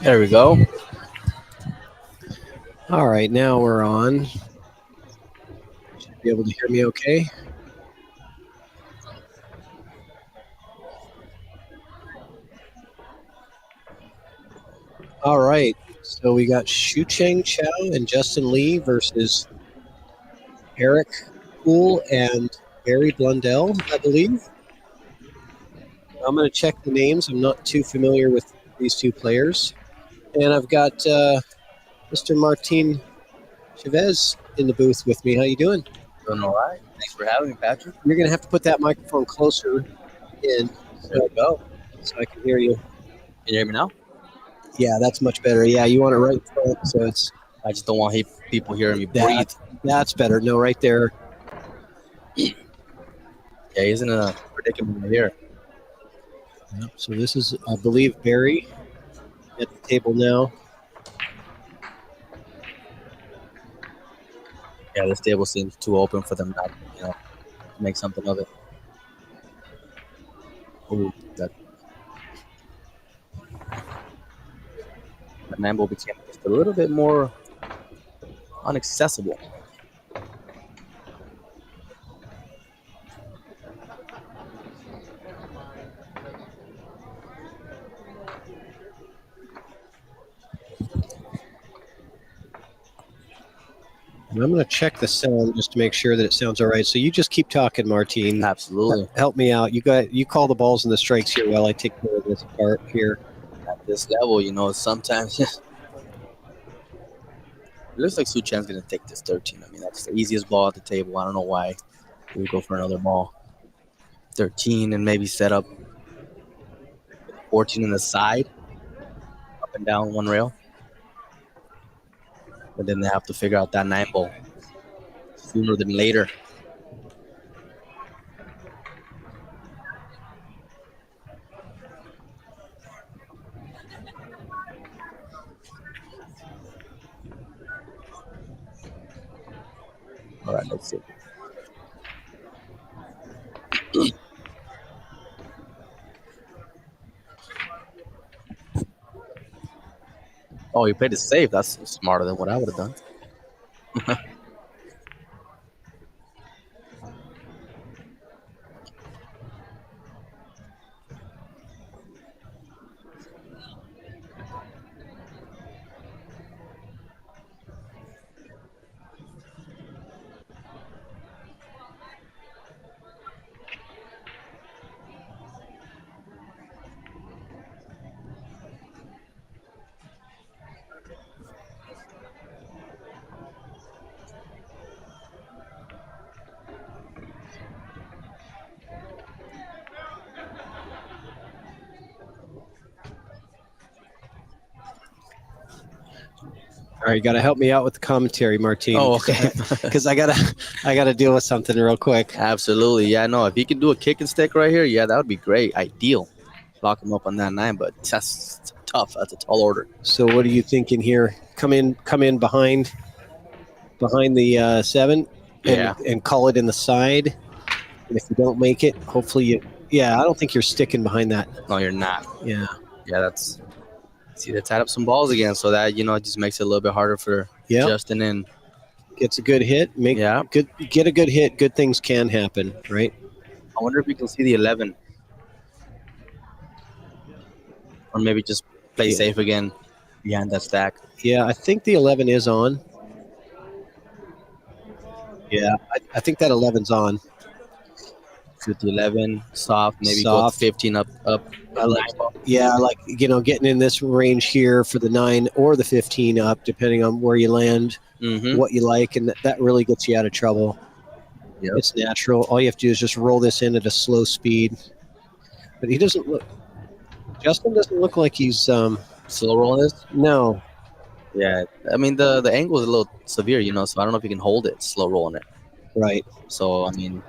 There we go. All right, now we're on. Should be able to hear me okay. All right, so we got CHAO and Justin Lee versus Eric POOLE and Barry BLUNDELL, I believe. I'm going to check the names. I'm not too familiar with these two players. And I've got Mr. Martin Chavez in the booth with me. How you doing? Doing all right. Thanks for having me, Patrick. You're going to have to put that microphone closer in There we go. so I can hear you. Can you hear me now? Yeah, that's much better. Yeah, you want it right in front, so it's I just don't want people hearing me breathe. that's better. No, right there. Yeah, he's in a predicament here. Yep. So this is, I believe, Barry at the table now. Yeah, this table seems too open for them not, to make something of it. Oh, that the Mambo became just a little bit more inaccessible. And I'm going to check the sound just to make sure that it sounds all right. So you just keep talking, Martine. Absolutely. Help me out. You call the balls and the strikes here while I take care of this part here. At this level, sometimes it looks like Su Chan's going to take this 13. I mean, that's the easiest ball at the table. I don't know why he would go for another ball. 13 and maybe set up 14 in the side, up and down one rail. But then they have to figure out that 9 ball sooner than later. All right, let's see. Oh, he played it safe. That's smarter than what I would have done. All right, you got to help me out with the commentary, Martine. Oh, okay. Because I gotta deal with something real quick. Absolutely. Yeah, no, if he can do a kick and stick right here, yeah, that would be great. Ideal. Lock him up on that 9, but that's tough. That's a tall order. So what are you thinking here? Come in behind the 7 and call it in the side. And if you don't make it, hopefully I don't think you're sticking behind that. No, you're not. Yeah. Yeah, see, they tied up some balls again, so that, it just makes it a little bit harder for Justin and gets a good hit. Get a good hit. Good things can happen, right? I wonder if we can see the 11. Or maybe just play safe again behind that stack. Yeah, I think the 11 is on. Yeah, I think that 11's on. Shoot the 11, soft, maybe go 15 up. I like getting in this range here for the 9 or the 15 up, depending on where you land, what you like, and that really gets you out of trouble. Yep. It's natural. All you have to do is just roll this in at a slow speed. But Justin doesn't look like he's slow rolling this. No. Yeah, I mean the angle is a little severe, so I don't know if you can hold it slow rolling it. Right. So I mean,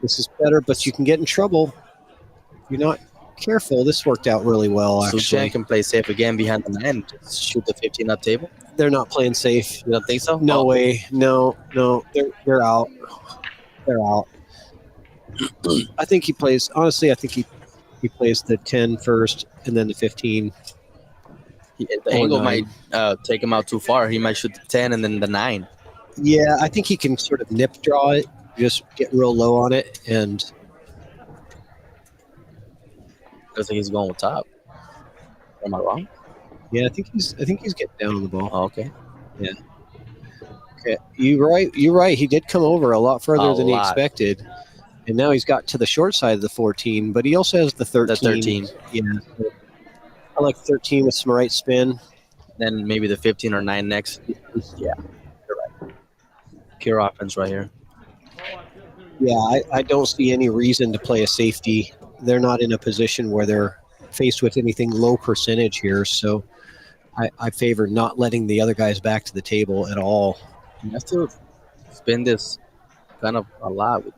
this is better, but you can get in trouble if you're not careful. This worked out really well, actually. Su Chan can play safe again behind the 9, just shoot the 15 up table. They're not playing safe. You don't think so? No way. No. They're out. They're out. I think he plays. Honestly, I think he plays the 10 first and then the 15. The angle might take him out too far. He might shoot the 10 and then the 9. Yeah, I think he can sort of nip draw it, just get real low on it, and looks like he's going with top. Am I wrong? Yeah, I think he's getting down on the ball. Oh, okay. Yeah. Okay. You're right. He did come over a lot further than he expected. And now he's got to the short side of the 14, but he also has the 13. The 13. Yeah. I like 13 with some right spin. Then maybe the 15 or 9 next. Yeah. You're Pure offense right here. Yeah, I don't see any reason to play a safety. They're not in a position where they're faced with anything low percentage here, so I favor not letting the other guys back to the table at all. You have to spin this kind of a lot with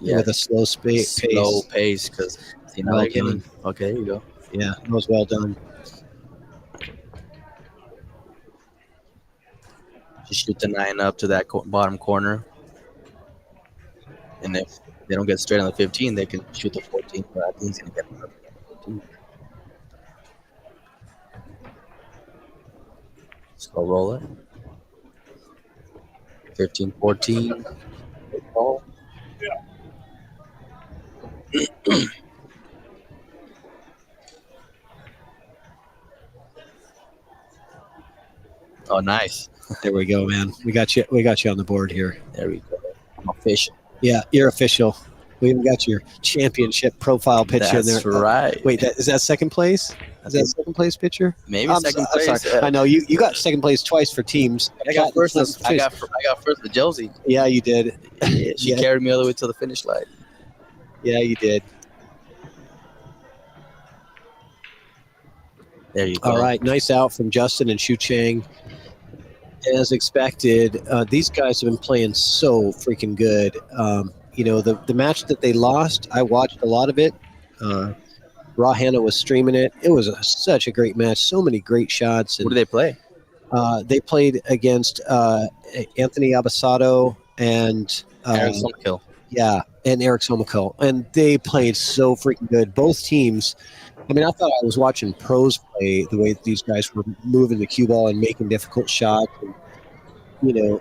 With a slow slow pace. pace because see now Well they're getting done. okay. Here you go. Yeah, that was well done. Just shoot the 9 up to that bottom corner, and if they don't get straight on the 15, they can shoot the 14. But I think he's gonna get the 14. Just go roll it. 15, 14. Ball. Oh, nice. There we go, man. We got you on the board here. There we go. I'm official. Yeah, you're official. We even got your championship profile picture in there. That's right. Wait, is that second place? Is that second place picture? Maybe second place. Sorry. I know you got second place twice for teams. I got first. I got first with Josie. Yeah, you did. She carried me all the way to the finish line. Yeah, you did. There you go. All right, nice out from Justin and Shu Chang. As expected, these guys have been playing so freaking good. The match that they lost, I watched a lot of it. Raw Hannah was streaming it. It was such a great match. So many great shots. And, who did they play? They played against Anthony Abasato and Eric Somakill. Yeah, and Eric Somakill. And they played so freaking good. Both teams. I mean, I thought I was watching pros play the way these guys were moving the cue ball and making difficult shots. And,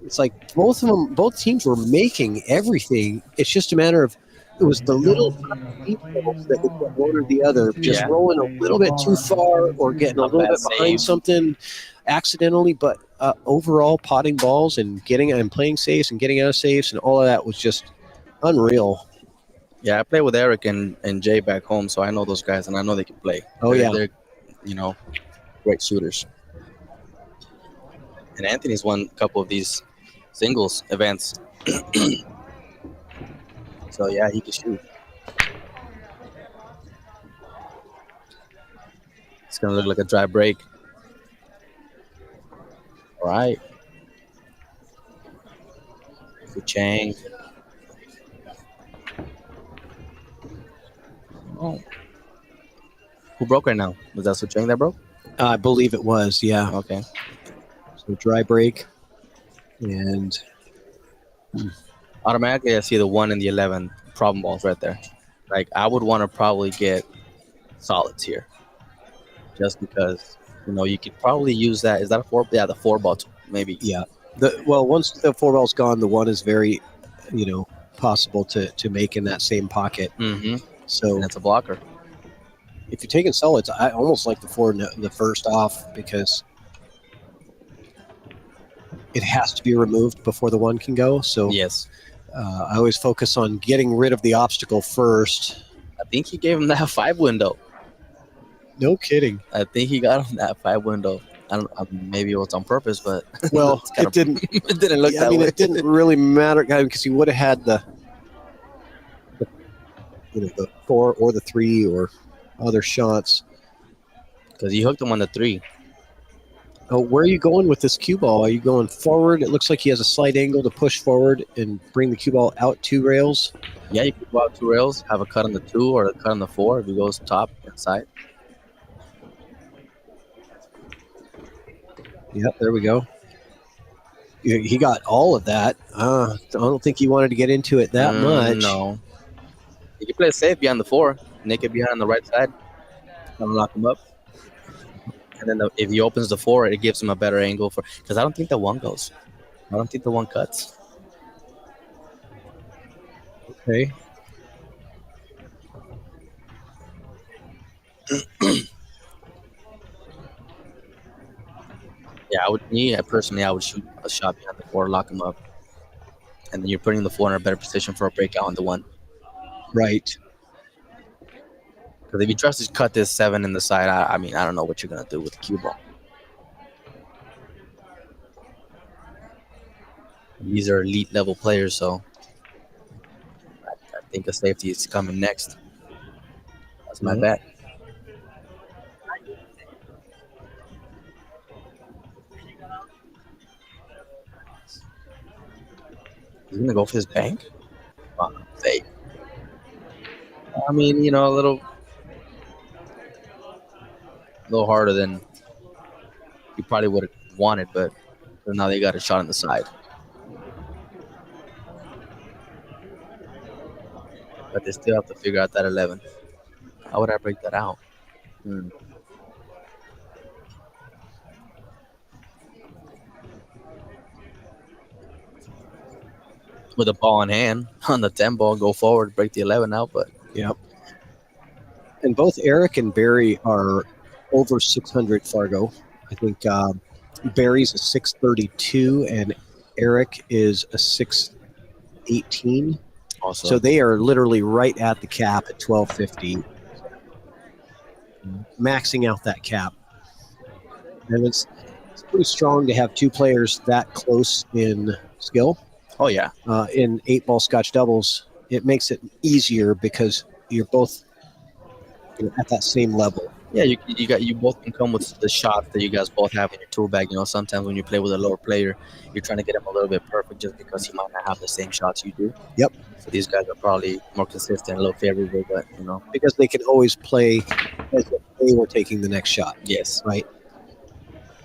it's like both teams were making everything. It's just a matter of it was the little details that would get one or the other just rolling a little bit too far or getting a little bit behind something accidentally. But overall, potting balls and playing safes and getting out of safes and all of that was just unreal. Yeah, I play with Eric and Jay back home, so I know those guys and I know they can play. They're great shooters. And Anthony's won a couple of these singles events. So yeah, he can shoot. It's gonna look like a dry break. All right. Fu Chang. Oh. Who broke right now? Was that Fu Chang that broke? I believe it was, yeah. Okay. So dry break. And automatically I see the 1 and the 11 problem balls right there. Like I would want to probably get solids here. Just because, you could probably use that. Is that a 4? Yeah, the 4 ball maybe. Yeah. Once the 4 ball's gone, the 1 is very, possible to make in that same pocket. Mm-hmm. So and it's a blocker. If you're taking solids, I almost like the 4 the first off because it has to be removed before the 1 can go. So yes, I always focus on getting rid of the obstacle first. I think he gave him that 5 window. No kidding. I think he got him that 5 window. I don't. Maybe it was on purpose, but well, it didn't. It didn't look that way. It didn't really matter because he would have had the 4 or the 3 or other shots. Because he hooked him on the 3. Oh, where are you going with this cue ball? Are you going forward? It looks like he has a slight angle to push forward and bring the cue ball out 2 rails. Yeah, you could go out 2 rails, have a cut on the 2 or a cut on the 4 if he goes top and side. Yep, there we go. He got all of that. I don't think he wanted to get into it that much. No. You can play it safe behind the 4. Nick it behind on the right side. I'll lock him up. And then if he opens the 4, it gives him a better angle because I don't think the 1 goes. I don't think the 1 cuts. Okay. Yeah, personally, I would shoot a shot behind the 4, lock him up. And then you're putting the 4 in a better position for a breakout on the 1. Right. Because if you try to cut this 7 in the side, I don't know what you're going to do with the cue ball. These are elite level players, so I think a safety is coming next. That's my bet. He's gonna go for his bank. Safe. I mean, you know, a little harder than you probably would have wanted, but now they got a shot on the side. But they still have to figure out that 11. How would I break that out? With a ball in hand on the 10 ball, go forward, break the 11 out. But Yep. And both Eric and Barry are over 600 Fargo. I think Barry's a 632 and Eric is a 618. also, So they are literally right at the cap at 1250, maxing out that cap. And it's pretty strong to have two players that close in skill. oh yeah, In 8-ball Scotch doubles, it makes it easier because you're both at that same level. yeah. You both can come with the shots that you guys both have in your tool bag. You know, sometimes when you play with a lower player, you're trying to get him a little bit perfect just because he might not have the same shots you do. Yep. So these guys are probably more consistent, a little favorable, but you know, Because they can always play as if they were taking the next shot. yes. Right.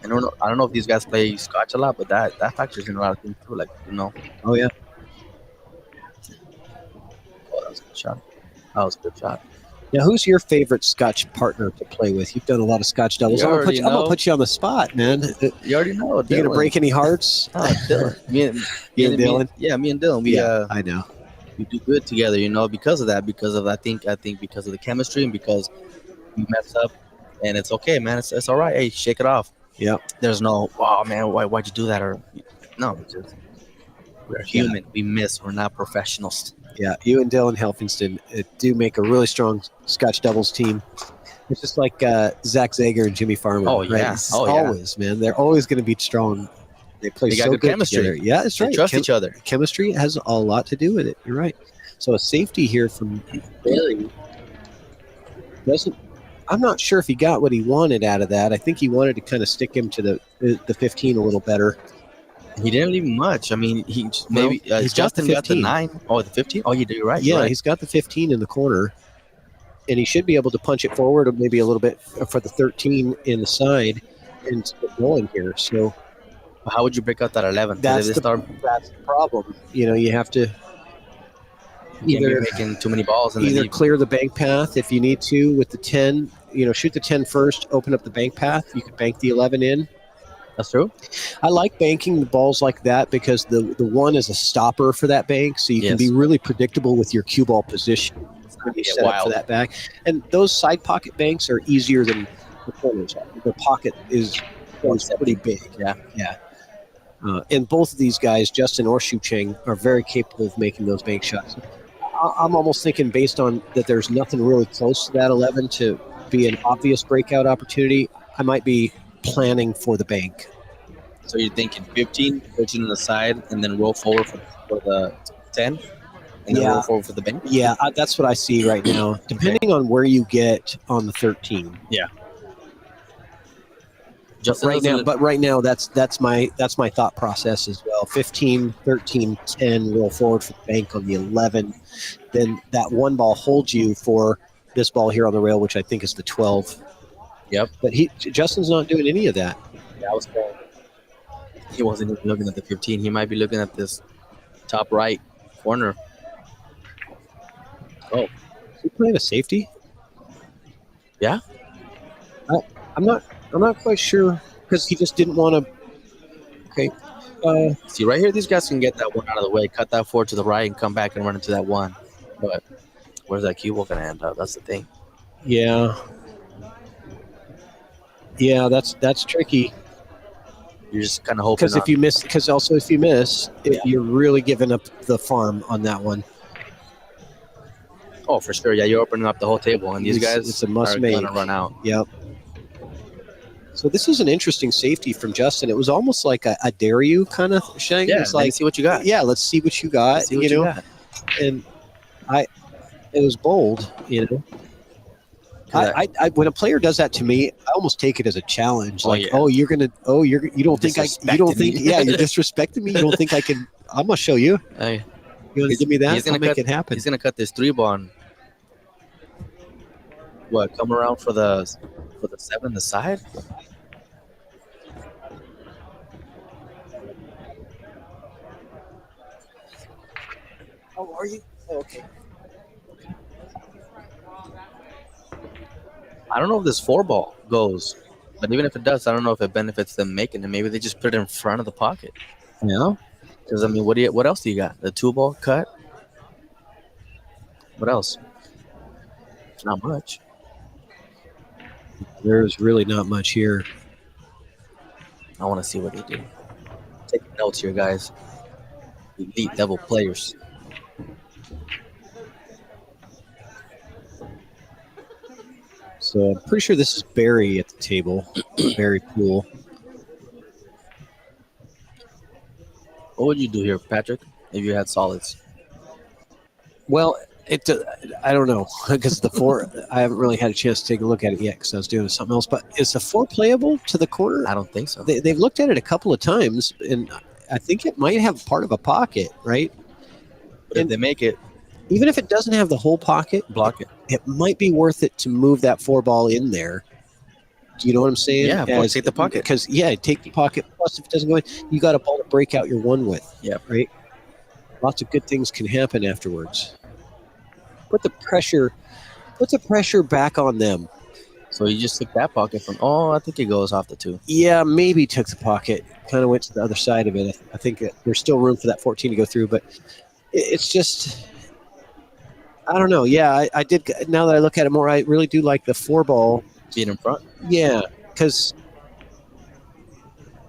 I don't know if these guys play Scotch a lot, but that factors in a lot of things too. Like, you know, Oh, yeah. oh, that was a good shot. That was a good shot. Now, who's your favorite Scotch partner to play with? You've done a lot of Scotch doubles. You I'm already going to know. put you on the spot, man. You already know. You going to break any hearts? Oh, Dylan. Me and Dylan? Yeah, me and Dylan. We I know. we do good together, you know, because of that, because of I think because of the chemistry and because we mess up and it's okay, man. It's all right. Hey, shake it off. Yep. There's no, wow, man, why'd you do that? Or no, it's just we're human. We miss. We're not professionals. Yeah, you and Dylan Helfingston do make a really strong Scotch doubles team. It's just like Zach Zager and Jimmy Farmer. Oh, right? yeah. It's Oh, yeah. always, man. They're always going to be strong. They play They got so good good chemistry. together. Yeah, that's They right. trust each other. Chemistry has a lot to do with it. You're right. So a safety here from Barry doesn't. I'm not sure if he got what he wanted out of that. I think he wanted to kind of stick him to the 15 a little better. He didn't leave much. I mean, he just Well, maybe he's got the Justin got the 15. 9. Oh, the 15. Oh, you're right. Yeah, you're right. he's got the 15 in the corner, and he should be able to punch it forward or maybe a little bit for the 13 in the side and get going here. So How would you break out that 11? 'Cause that's if they start the problem. You know, you have to either either making too many balls and then either you, clear the bank path if you need to with the 10. You know, shoot the 10 first, open up the bank path. You could bank the 11 in. that's true. I like banking the balls like that because the 1 is a stopper for that bank, so you can Yes. be really predictable with your cue ball position when you Get set up for wild. that back. And those side pocket banks are easier than the corners. The pocket is pretty big. Yeah. Yeah. And both of these guys, Justin or Shu Cheng, are very capable of making those bank shots. I'm almost thinking based on that there's nothing really close to that 11 to be an obvious breakout opportunity, I might be planning for the bank. So you're thinking 15, 13 on the side, and then roll forward for the 10, and then Yeah. roll forward for the bank. Yeah, that's what I see right now. Depending on where you get on the 13. Justin Right now, that's my thought process as well. 15, 13, 10, roll forward for the bank on the 11. Then that 1 ball holds you for this ball here on the rail, which I think is the 12. Yep. But Justin's not doing any of that. Yeah, I was saying he wasn't even looking at the 15. He might be looking at this top right corner. Is he playing a safety? Yeah. I'm not quite sure because he just didn't want to. Okay. See, right here, these guys can get that 1 out of the way, cut that 4 to the right, and come back and run into that 1. But where's that cue ball going to end up? That's the thing. Yeah. Yeah, that's tricky. You're just kind of hoping. Because if you miss, you're really giving up the farm on that one. Oh, for sure. Yeah, you're opening up the whole table, and these guys it's a must are make. going to run out. Yep. So this is an interesting safety from Justin. It was almost like a dare you kind of thing. Yeah, It's let me like, see what you got. yeah, let's see what you got. Let's see what you got. And it was bold. When a player does that to me, I almost take it as a challenge. Oh, Like, yeah. you don't think Disrespecting me. yeah, you're disrespecting me. You don't think I can? I'm gonna show you. Hey, You want to give me that? he's gonna I'll make cut it happen. He's gonna cut this 3-ball. And what? Come around for the 7 the side. Oh, are you? Oh, okay. I don't know if this 4-ball goes, but even if it does, I don't know if it benefits them making it. Maybe they just put it in front of the pocket. Yeah. Because I mean, what else do you got? The 2-ball cut. What else? Not much. There's really not much here. I want to see what they do. Take notes here, guys. Elite level players. So I'm pretty sure this is Barry at the table. Barry Poole. What would you do here, Patrick, if you had solids? Well, I don't know because the 4. I haven't really had a chance to take a look at it yet because I was doing something else. But is the 4 playable to the corner? I don't think so. They've looked at it a couple of times, and I think it might have part of a pocket, right? But if they make it, Even if it doesn't have the whole pocket, block it. it might be worth it to move that 4 ball in there. Do you know what I'm saying? Yeah, of course, take the pocket. Because, take the pocket. Plus, if it doesn't go in, you got a ball to break out your 1 with. Yeah. Right? Lots of good things can happen afterwards. Put the pressure back on them. So you just took that pocket from. Oh, I think it goes off the 2. Yeah, maybe took the pocket. Kind of went to the other side of it. I think there's still room for that 14 to go through, but it's just, I don't know. Yeah, I did. Now that I look at it more, I really do like the 4 ball. Being in front. Yeah, because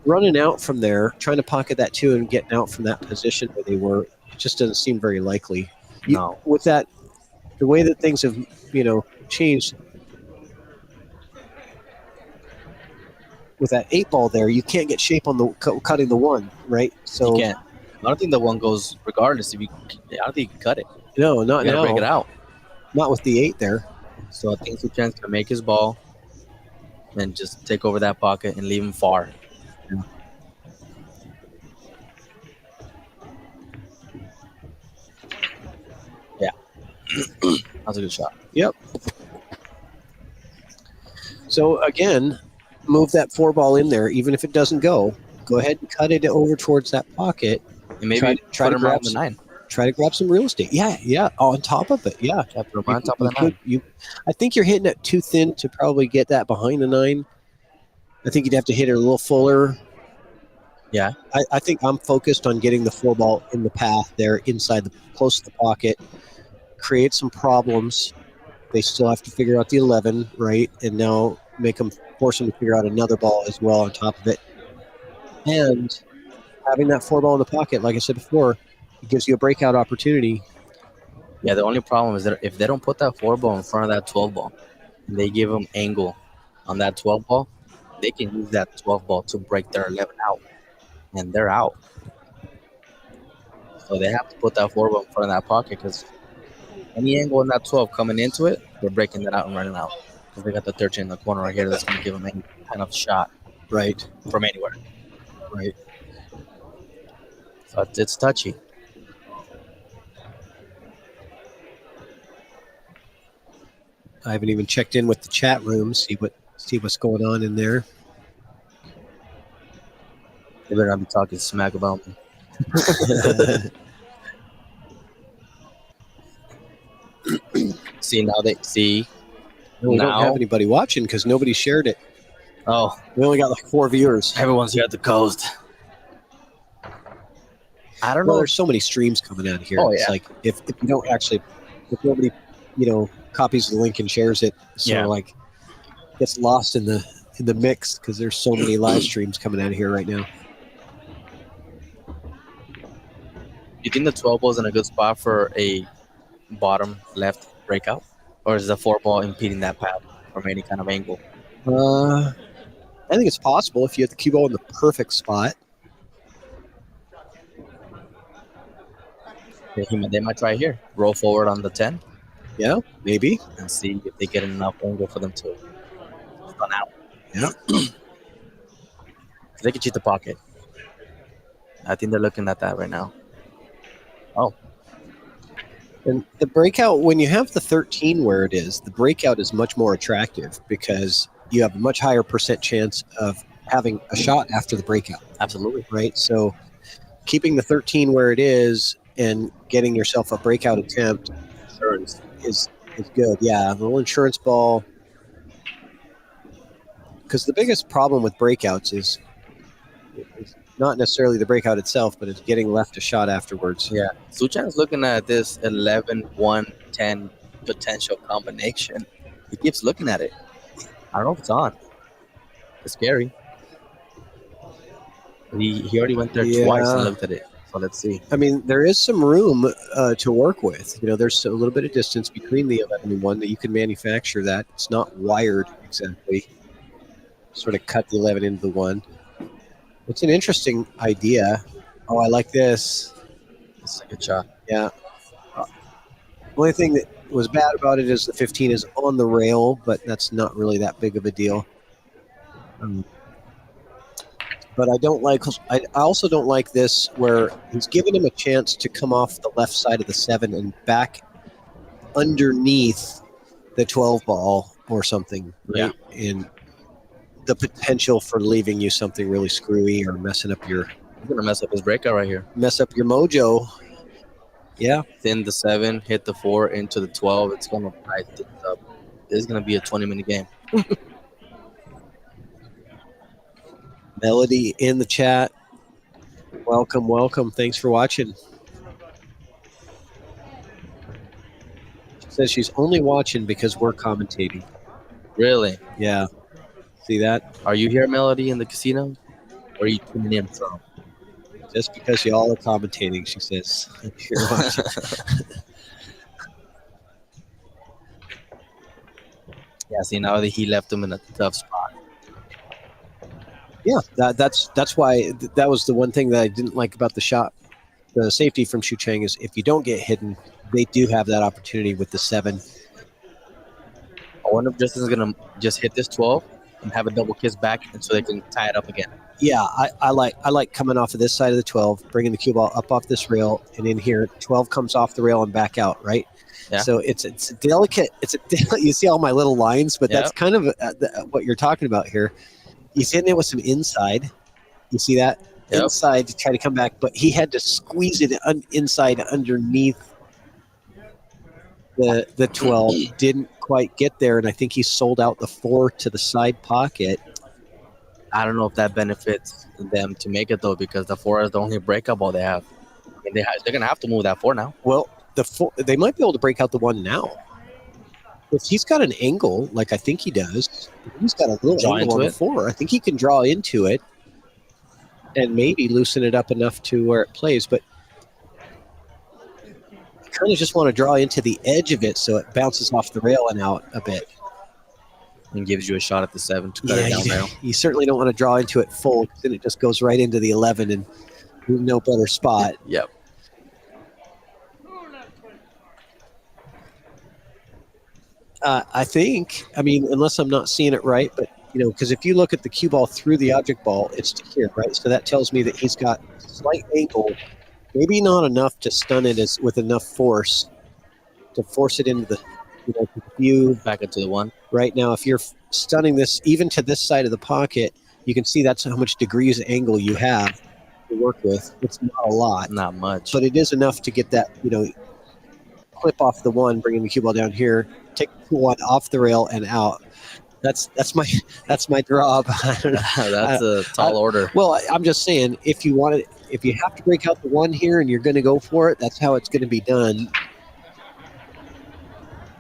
running out from there, trying to pocket that 2 and getting out from that position where they were, just doesn't seem very likely. No. With that, the way that things have, changed. With that 8 ball there, you can't get shape on the cutting the 1, right? So You can't. I don't think the 1 goes regardless. I don't think you can cut it. no, not You gotta now. break it out. Not with the 8 there. So I think Suchan's gonna make his ball and just take over that pocket and leave him far. Yeah. That's a good shot. Yep. So again, move that 4 ball in there, even if it doesn't go. Go ahead and cut it over towards that pocket. And maybe try put to him grab around the 9. Try to grab some real estate. Yeah, on top of it. Yeah. Try to put him on top of the 9. I think you're hitting it too thin to probably get that behind the 9. I think you'd have to hit it a little fuller. Yeah. I think I'm focused on getting the 4 ball in the path there, close to the pocket, create some problems. They still have to figure out the 11, right? And now force them to figure out another ball as well on top of it. And having that 4 ball in the pocket, like I said before, it gives you a breakout opportunity. Yeah, the only problem is that if they don't put that 4 ball in front of that 12 ball, and they give them angle on that 12 ball, they can use that 12 ball to break their 11 out, and they're out. So they have to put that 4 ball in front of that pocket because any angle in that 12 coming into it, they're breaking that out and running out. Because they got the 13 in the corner right here that's going to give them any kind of shot, Right. from anywhere. Right. So it's touchy. I haven't even checked in with the chat room, see what's going on in there. They better not be talking smack about me. See, now they see. We don't Now- have anybody watching because nobody shared it. Oh, We only got like 4 viewers. everyone's here at the coast. I don't Well, know. there's so many streams coming out here. Oh, It's yeah. like if you don't actually, if nobody, copies the link and shares it, Yeah. gets lost in the mix because there's so many live streams coming out of here right now. You think the 12 ball is in a good spot for a bottom left breakout? Or is the 4 ball impeding that path from any kind of angle? I think it's possible if you have the cue ball in the perfect spot. They might try here. Roll forward on the 10 Yeah, maybe. and see if they get enough angle for them to stun out. Yeah. They can cheat the pocket. I think they're looking at that right now. Oh, And the breakout, when you have the 13 where it is, the breakout is much more attractive because you have a much higher percent chance of having a shot after the breakout, absolutely. right? So keeping the 13 where it is and getting yourself a breakout attempt Insurance. is good. Yeah, a little insurance ball. Because the biggest problem with breakouts is not necessarily the breakout itself, but it's getting left a shot afterwards. Yeah. Suchan's looking at this 11, 1, 10 potential combination. He keeps looking at it. I don't know if it's on. It's scary. He already went there twice and looked at it. So let's see. I mean, there is some room to work with. You know, there's a little bit of distance between the 11 and 1 that you can manufacture that. It's not wired exactly. Sort of cut the 11 into the 1. It's an interesting idea. Oh, I like this. It's a good shot. Yeah. The only thing that was bad about it is the 15 is on the rail, but that's not really that big of a deal. But I don't like. I also don't like this where he's giving him a chance to come off the left side of the 7 and back underneath the 12 ball or something. Right? Yeah. And the potential for leaving you something really screwy or messing up your. He's gonna mess up his breakout right here. Mess up your mojo. Yeah. Thin the 7, hit the 4 into the 12. It's gonna price this up. This is gonna be a 20-minute game. Melody in the chat. Welcome, welcome. Thanks for watching. She says she's only watching because we're commentating. Really? Yeah. See that? Are you here, Melody, in the casino? Or are you tuning in from? Just because y'all are commentating, she says. You're watching. Yeah, see, now that he left him in a tough spot. Yeah, that's why that was the one thing that I didn't like about the shot. The safety from Xu Cheng is if you don't get hidden, they do have that opportunity with the 7. I wonder if Justin's gonna just hit this 12 and have a double kiss back, and so they can tie it up again. Yeah, I like coming off of this side of the 12, bringing the cue ball up off this rail, and in here 12 comes off the rail and back out, right? Yeah. So it's a delicate. You see all my little lines, but that's kind of what you're talking about here. He's hitting it with some inside. You see that? Yep. Inside to try to come back, but he had to squeeze it inside underneath the 12. Didn't quite get there, and I think he sold out the 4 to the side pocket. I don't know if that benefits them to make it, though, because the 4 is the only breakup ball they have. I mean, they're going to have to move that 4 now. Well, the 4, they might be able to break out the 1 now. If he's got an angle, like I think he does, he's got a little angle on the 4. I think he can draw into it and maybe loosen it up enough to where it plays. But you kind of just want to draw into the edge of it so it bounces off the rail and out a bit. And gives you a shot at the 7 to cut it down rail. You certainly don't want to draw into it full, because then it just goes right into the 11 and no better spot. Yep. I think, I mean, unless I'm not seeing it right, but, because if you look at the cue ball through the object ball, it's to here, right? So that tells me that he's got slight angle, maybe not enough to stun it with enough force to force it into the, view. Back into the 1. Right now, if you're stunning this even to this side of the pocket, you can see that's how much degrees angle you have to work with. It's not a lot. Not much. But it is enough to get that, clip off the 1, bringing the cue ball down here, take the 1 off the rail and out. That's my draw. That's a tall order. Well, I'm just saying, if you have to break out the 1 here and you're going to go for it, that's how it's going to be done.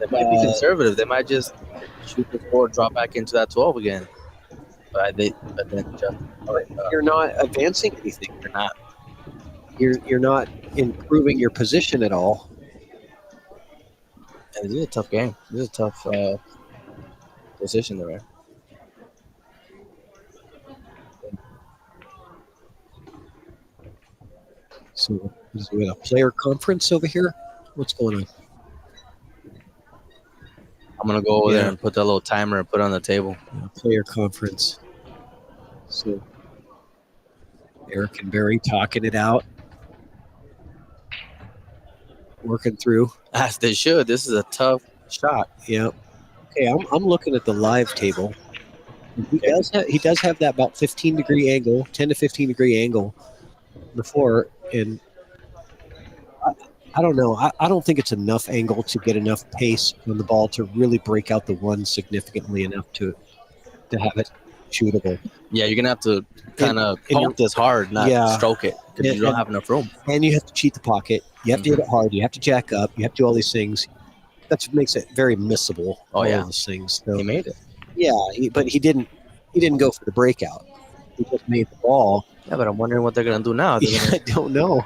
They might be conservative. They might just shoot the 4, drop back into that 12 again. But then just you're not advancing anything. You're not. You're not improving your position at all. And this is a tough game. This is a tough position there. So we got a player conference over here. What's going on? I'm gonna go over there and put that little timer and put it on the table. Player conference. So Eric and Barry talking it out, working through. As they should. This is a tough shot. Yeah. Okay, I'm looking at the live table. He does have that about 15-degree angle, 10 to 15-degree angle before, and I don't know. I don't think it's enough angle to get enough pace on the ball to really break out the one significantly enough to have it shootable. Yeah, you're gonna have to kind of poke this hard, not stroke it, because you don't have enough room. And you have to cheat the pocket. You have to hit it hard. You have to jack up. You have to do all these things. That's what makes it very missable. All those things. So, he made it. Yeah, but he didn't go for the breakout. He just made the ball. Yeah, but I'm wondering what they're gonna do now. I don't know.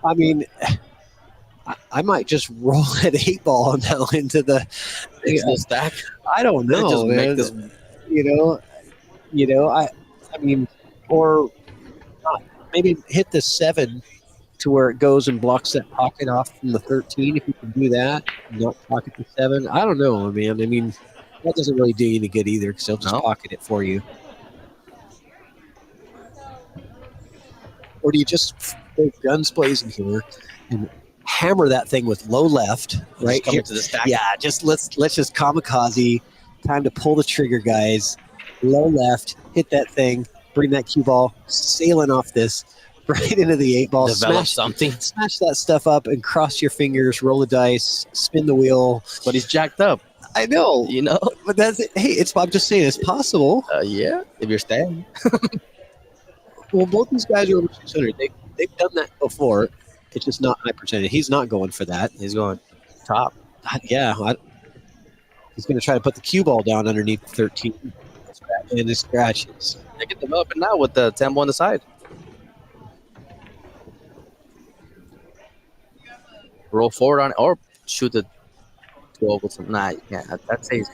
I mean, I might just roll that 8-ball now into the stack. I don't know. Just man. make this. I mean, or maybe hit the 7 to where it goes and blocks that pocket off from the 13. If you can do that, not pocket the 7. I don't know, man. I mean, that doesn't really do you any good either because they'll just pocket it for you. Or do you just go guns blazing here and hammer that thing with low left, right? Coming to the stack. Yeah, let's just kamikaze. Time to pull the trigger, guys. Low left, hit that thing, bring that cue ball sailing off this right into the 8-ball. Develop something. Smash that stuff up and cross your fingers, roll the dice, spin the wheel. But he's jacked up. I know. But that's it. Hey, I'm just saying it's possible. Yeah, if you're staying. Well, both these guys are over 600. They've done that before. It's just not high percentage. He's not going for that. He's going top. Yeah. He's going to try to put the cue ball down underneath 13. And it scratches. They can develop it now with the tempo on the side. Roll forward on it or shoot the 12 with some. Nah, yeah, that's he's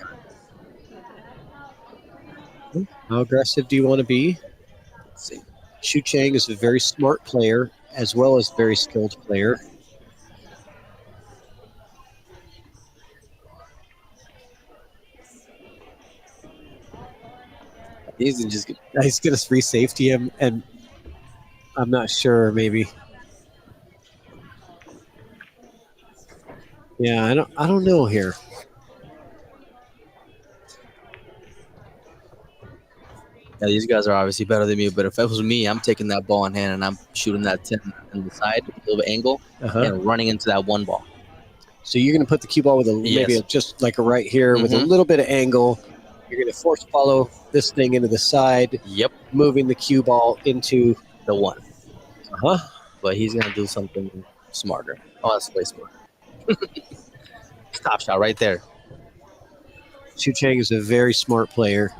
gone. How aggressive do you want to be? Let's see. Xu Chang is a very smart player as well as very skilled player. He's going to free safety him, and I'm not sure. Maybe. Yeah, I don't know here. Yeah, these guys are obviously better than me, but if it was me, I'm taking that ball in hand and I'm shooting that 10 on the side with a little bit angle and running into that 1 ball. So you're going to put the cue ball with maybe just like a right here with a little bit of angle. You're going to force follow this thing into the side. Yep. Moving the cue ball into the 1. But he's going to do something smarter. Oh, that's way smarter. Stop shot right there. Xu Chang is a very smart player.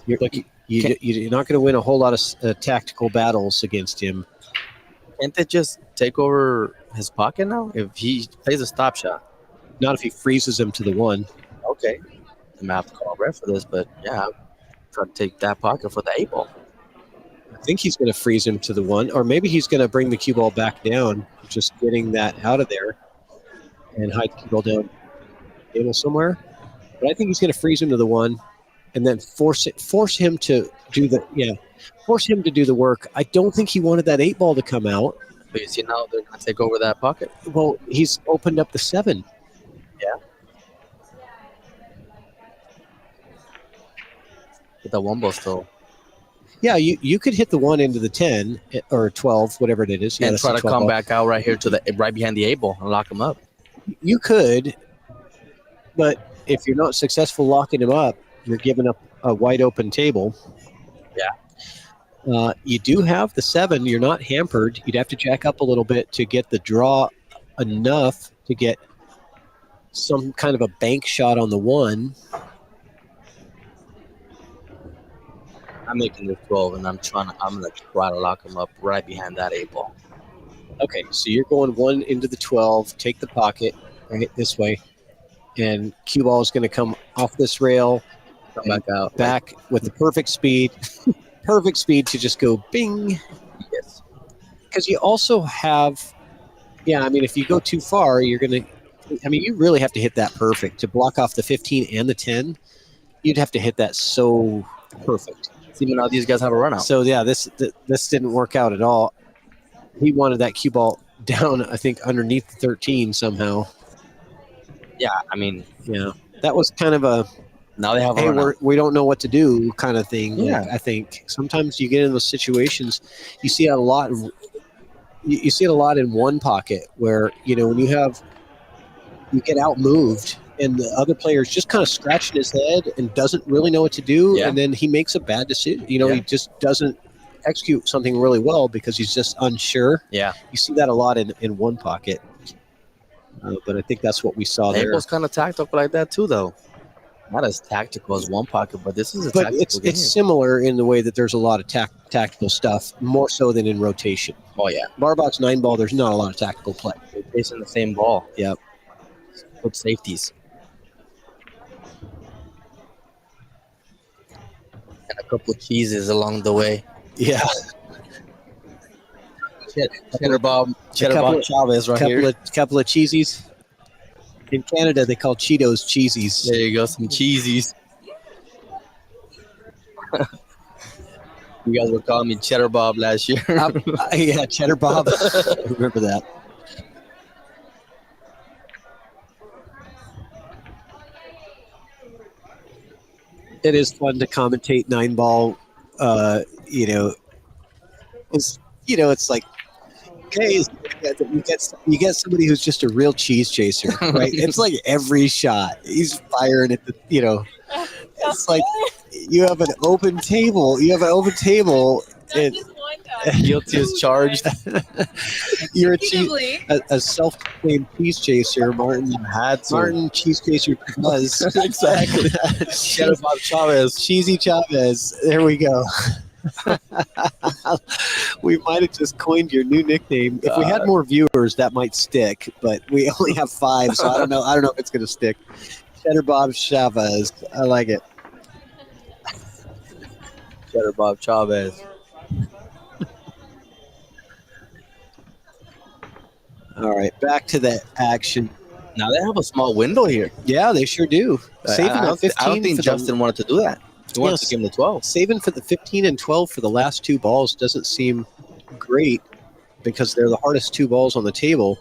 You're not going to win a whole lot of tactical battles against him. Can't they just take over his pocket now if he plays a stop shot? Not if he freezes him to the 1. Okay. I'm going to have to call a ref for this, but yeah, I'll try to take that pocket for the 8-ball. I think he's going to freeze him to the 1, or maybe he's going to bring the cue ball back down, just getting that out of there and hide the cue ball down table somewhere. But I think he's going to freeze him to the 1. And then force him to do the work. I don't think he wanted that 8-ball to come out. But you see now they're going to take over that pocket. Well, he's opened up the 7. Yeah. But that 1 ball still. Yeah, you could hit the 1 into the 10 or 12, whatever it is. And try to come back out right here to right behind the 8-ball and lock him up. You could, but if you're not successful locking him up, you're giving up a wide open table. Yeah. You do have the 7. You're not hampered. You'd have to jack up a little bit to get the draw enough to get some kind of a bank shot on the 1. I'm making this 12, and I'm going to try to lock him up right behind that 8-ball. Okay, so you're going 1 into the 12, take the pocket, right, this way, and cue ball is going to come off this rail, come back out. Back with the perfect speed to just go bing. Yes. because you also have, I mean, if you go too far, you're going to, I mean, you really have to hit that perfect to block off the 15 and the 10. You'd have to hit that so perfect. See, now these guys have a run out. So, yeah, this didn't work out at all. He wanted that cue ball down, I think, underneath the 13 somehow. Yeah, I mean, that was kind of a, now they have a hey, run out. we don't know what to do kind of thing. Yeah. Like, I think sometimes you get in those situations, you see a lot of, you see it a lot in one pocket where, when you get out moved and the other player's just kind of scratching his head and doesn't really know what to do. Yeah. And then he makes a bad decision. He just doesn't execute something really well because he's just unsure. Yeah. You see that a lot in one pocket. But I think that's what we saw there. It was kind of tactical like that too, though. Not as tactical as one pocket, but this is a tactical game. It's similar in the way that there's a lot of tactical stuff, more so than in rotation. Oh, yeah. Bar box 9 ball, there's not a lot of tactical play. They're chasing the same ball. Yep. Good safeties. And a couple of cheeses along the way. Yeah. Cheddar Bob Chavez right here. Couple of cheesies. In Canada, they call Cheetos cheesies. There you go, some cheesies. You guys were calling me Cheddar Bob last year. Yeah, Cheddar Bob. I remember that. It is fun to commentate 9 ball. It's like, okay, you get somebody who's just a real cheese chaser, right? It's like every shot he's firing at the, it's like you have an open table. And guilty as charged. You're a self-proclaimed cheese chaser, Martin. Martin cheese chaser was Exactly. Cheddar Bob Chavez. Cheesy Chavez. There we go. We might have just coined your new nickname. If we had more viewers, that might stick, but we only have 5, so I don't know if it's going to stick. Cheddar Bob Chavez. I like it. Cheddar Bob Chavez. All right, back to the action. Now they have a small window here. Yeah, they sure do. Saving I don't think Justin wanted to do that. He wanted to give him the 12. Saving for the 15 and 12 for the last 2 balls doesn't seem great because they're the hardest 2 balls on the table.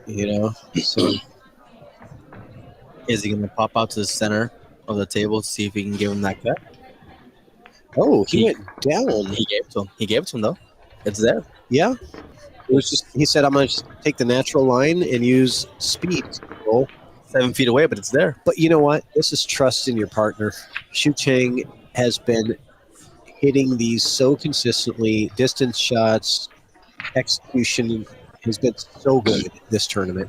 So is he going to pop out to the center of the table to see if he can give him that cut? Oh, he went down. He gave it to him. He gave it to him, though. It's there. Yeah. It was just, he said, I'm going to take the natural line and use speed to roll. 7 feet away, but it's there. But you know what? This is trust in your partner. Xu Cheng has been hitting these so consistently. Distance shots, execution has been so good this tournament.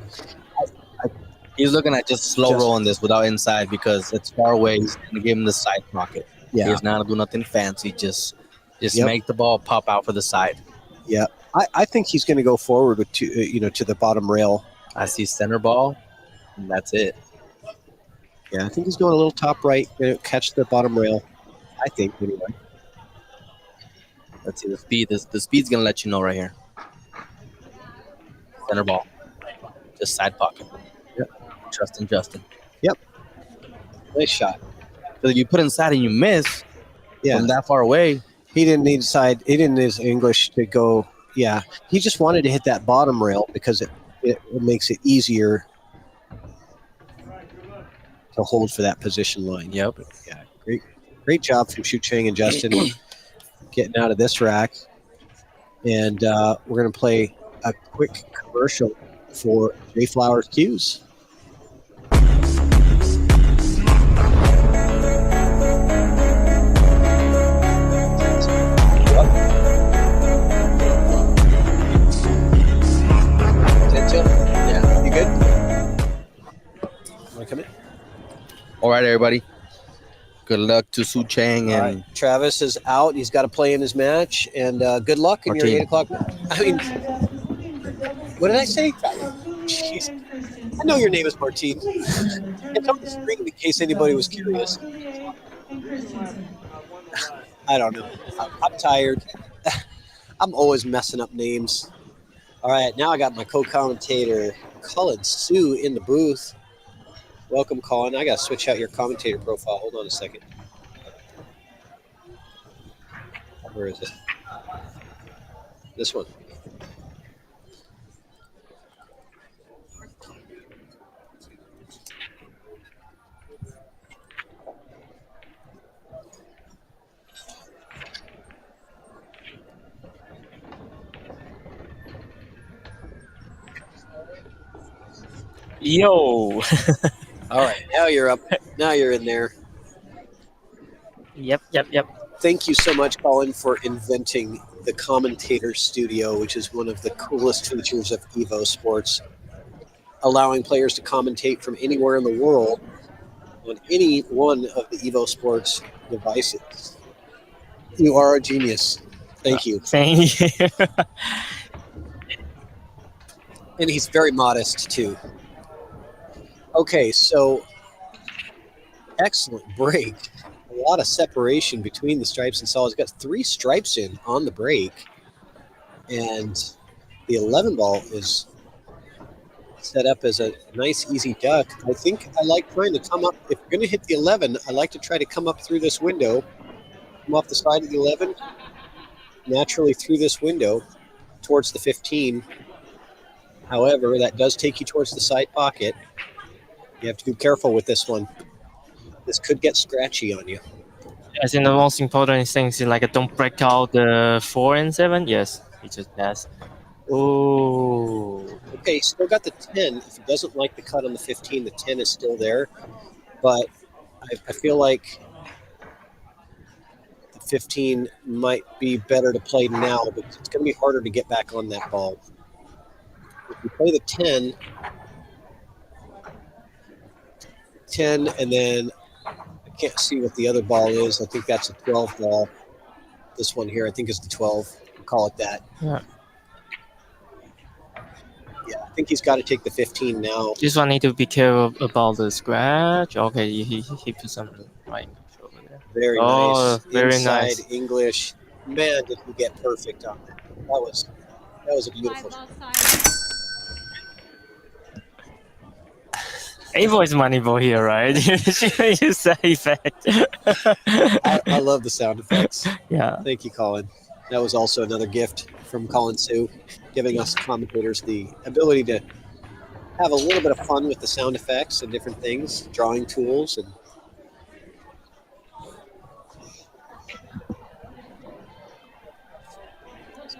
He's looking at just slow rolling this without inside because it's far away. He's going to give him the side pocket. Yeah. He's not going to do nothing fancy. Just make the ball pop out for the side. Yeah. I think he's going to go forward with to the bottom rail. I see center ball, and that's it. Yeah, I think he's going a little top right, catch the bottom rail. I think, anyway. Let's see the speed. The speed's going to let you know right here. Center ball. Just side pocket. Yep. Trust in Justin. Yep. Nice shot. Because if you put inside and you miss from that far away. He didn't need his English to go. Yeah. He just wanted to hit that bottom rail because it makes it easier to hold for that position line. Yep. Yeah. Great job from Xu Cheng and Justin getting out of this rack. And we're going to play a quick commercial for J Flowers Cues. Yeah, you good? Want to come in? All right, everybody. Good luck to Xu Cheng and right. Travis is out. He's got to play in his match, and good luck in your 8 o'clock. I mean, what did I say? Jeez. I know your name is Martine. It's on the screen in case anybody was curious. I don't know. I'm tired. I'm always messing up names. All right, now I got my co-commentator Colin Sue in the booth. Welcome, Colin. I got to switch out your commentator profile. Hold on a second. Where is it? This one. Yo. All right, now you're up. Now you're in there. Yep. Thank you so much, Colin, for inventing the commentator studio, which is one of the coolest features of EvoSports, allowing players to commentate from anywhere in the world on any one of the EvoSports devices. You are a genius. Thank you. Thank you. And he's very modest, too. Okay, so excellent break. A lot of separation between the stripes and solids. Got 3 stripes in on the break. And the 11 ball is set up as a nice, easy duck. I think I like trying to come up. If you're going to hit the 11, I like to try to come up through this window, come off the side of the 11, naturally through this window towards the 15. However, that does take you towards the side pocket. You have to be careful with this one. This could get scratchy on you. I think the most important thing is like don't break out the 4 and 7. Yes, he just passed. Oh. Okay, still got the 10. If he doesn't like the cut on the 15, the 10 is still there. But I feel like the 15 might be better to play now, but it's going to be harder to get back on that ball. If you play the 10, and then I can't see what the other ball is. I think that's a 12 ball. This one here, I think, is the 12. We'll call it that. Yeah. Yeah, I think he's got to take the 15 now. This one need to be careful about the scratch. Okay, he put something right over there. Very Oh, nice. very Inside nice. English. Man, did he get perfect on that. That was a beautiful shot. Avo is money ball here, right? You say effect. I love the sound effects. Yeah. Thank you, Colin. That was also another gift from Colin Sue, giving us commentators the ability to have a little bit of fun with the sound effects and different things, drawing tools, and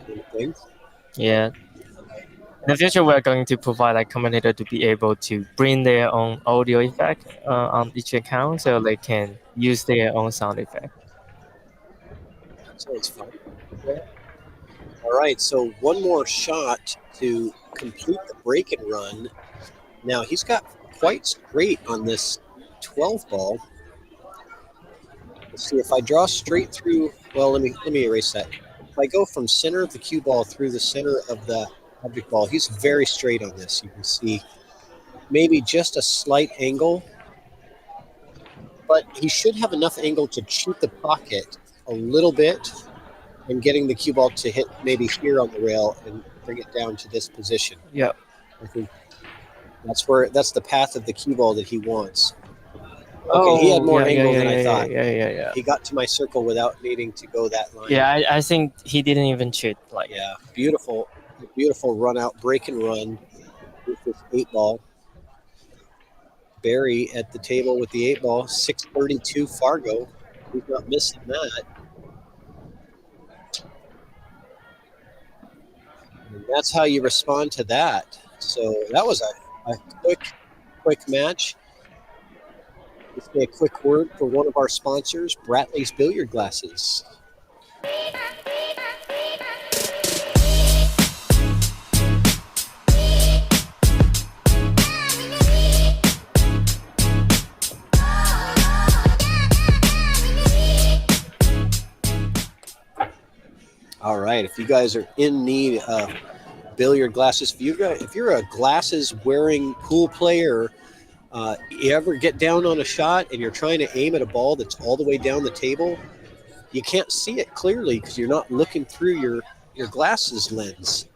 kind of things. Yeah. In the future, we're going to provide a commentator to be able to bring their own audio effect on each account, so they can use their own sound effect. So it's fun. Yeah. All right, so one more shot to complete the break and run. Now he's got quite straight on this 12 ball. Let's see if I draw straight through. Well, let me erase that. If I go from center of the cue ball through the center of the object ball, he's very straight on this. You can see maybe just a slight angle, but he should have enough angle to cheat the pocket a little bit and getting the cue ball to hit maybe here on the rail and bring it down to this position. Yeah. I think that's the path of the cue ball that he wants. Okay, he had more angle than I thought. Yeah. He got to my circle without needing to go that line. Yeah, I think he didn't even cheat. Like. Yeah, beautiful run out, break and run with this 8 ball. Barry at the table with the 8 ball, 632 Fargo. He's not missing that. And that's how you respond to that. So that was a quick match. Let's say a quick word for one of our sponsors, Bratley's Billiard Glasses. All right, if you guys are in need of billiard glasses, if you're a glasses-wearing pool player, you ever get down on a shot and you're trying to aim at a ball that's all the way down the table, you can't see it clearly because you're not looking through your glasses lens.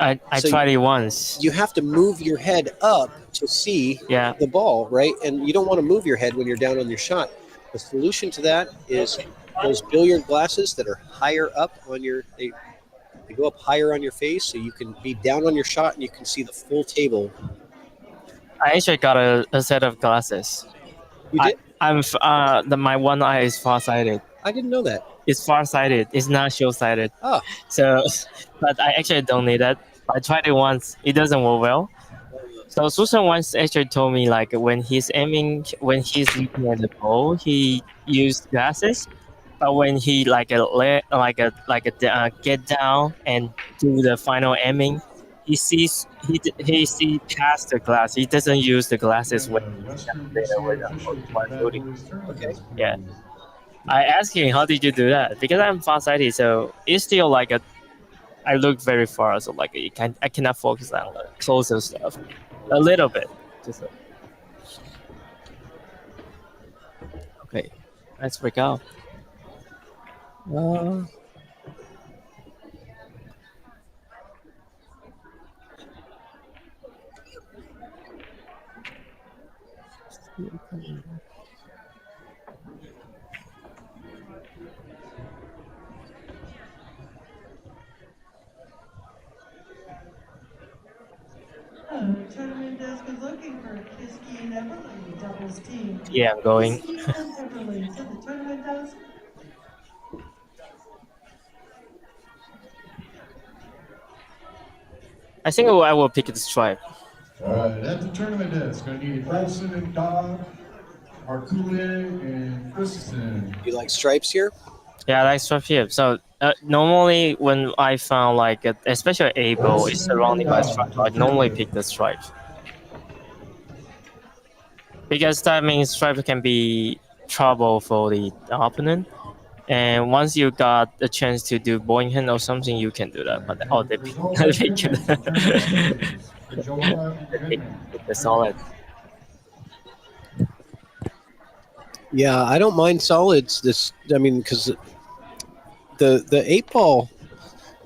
I So tried it once. You have to move your head up to see Yeah. the ball, right? And you don't want to move your head when you're down on your shot. The solution to that is those billiard glasses that are higher up on they go up higher on your face, so you can be down on your shot and you can see the full table. I actually got a set of glasses. You did? My one eye is farsighted. I didn't know that. It's farsighted. It's not short-sighted. Oh. So, but I actually don't need that. I tried it once. It doesn't work well. So Susan once actually told me like when he's looking at the ball, he used glasses. But when he get down and do the final aiming, he sees past the glass. He doesn't use the glasses when he's down there while shooting. Okay. Yeah. I asked him, how did you do that? Because I'm farsighted, so it's still I look very far, so I cannot focus on the closer stuff. A little bit. Okay. Let's break out. Tournament desk is looking for Kiski and Everly doubles team. Yeah, I'm going. Kiski and Everly to the tournament desk. I think I will pick the stripe. All right, at the tournament desk, I need Olsen and Dodd, Arcule and Christensen. You like stripes here? Yeah, I like stripe here. So normally when I found especially a ball is surrounded by stripe, I normally pick the stripe. Because that means stripe can be trouble for the opponent. And once you got a chance to do bowling hand or something, you can do that. But they pick the solid. Yeah, I don't mind solids. Because the 8-ball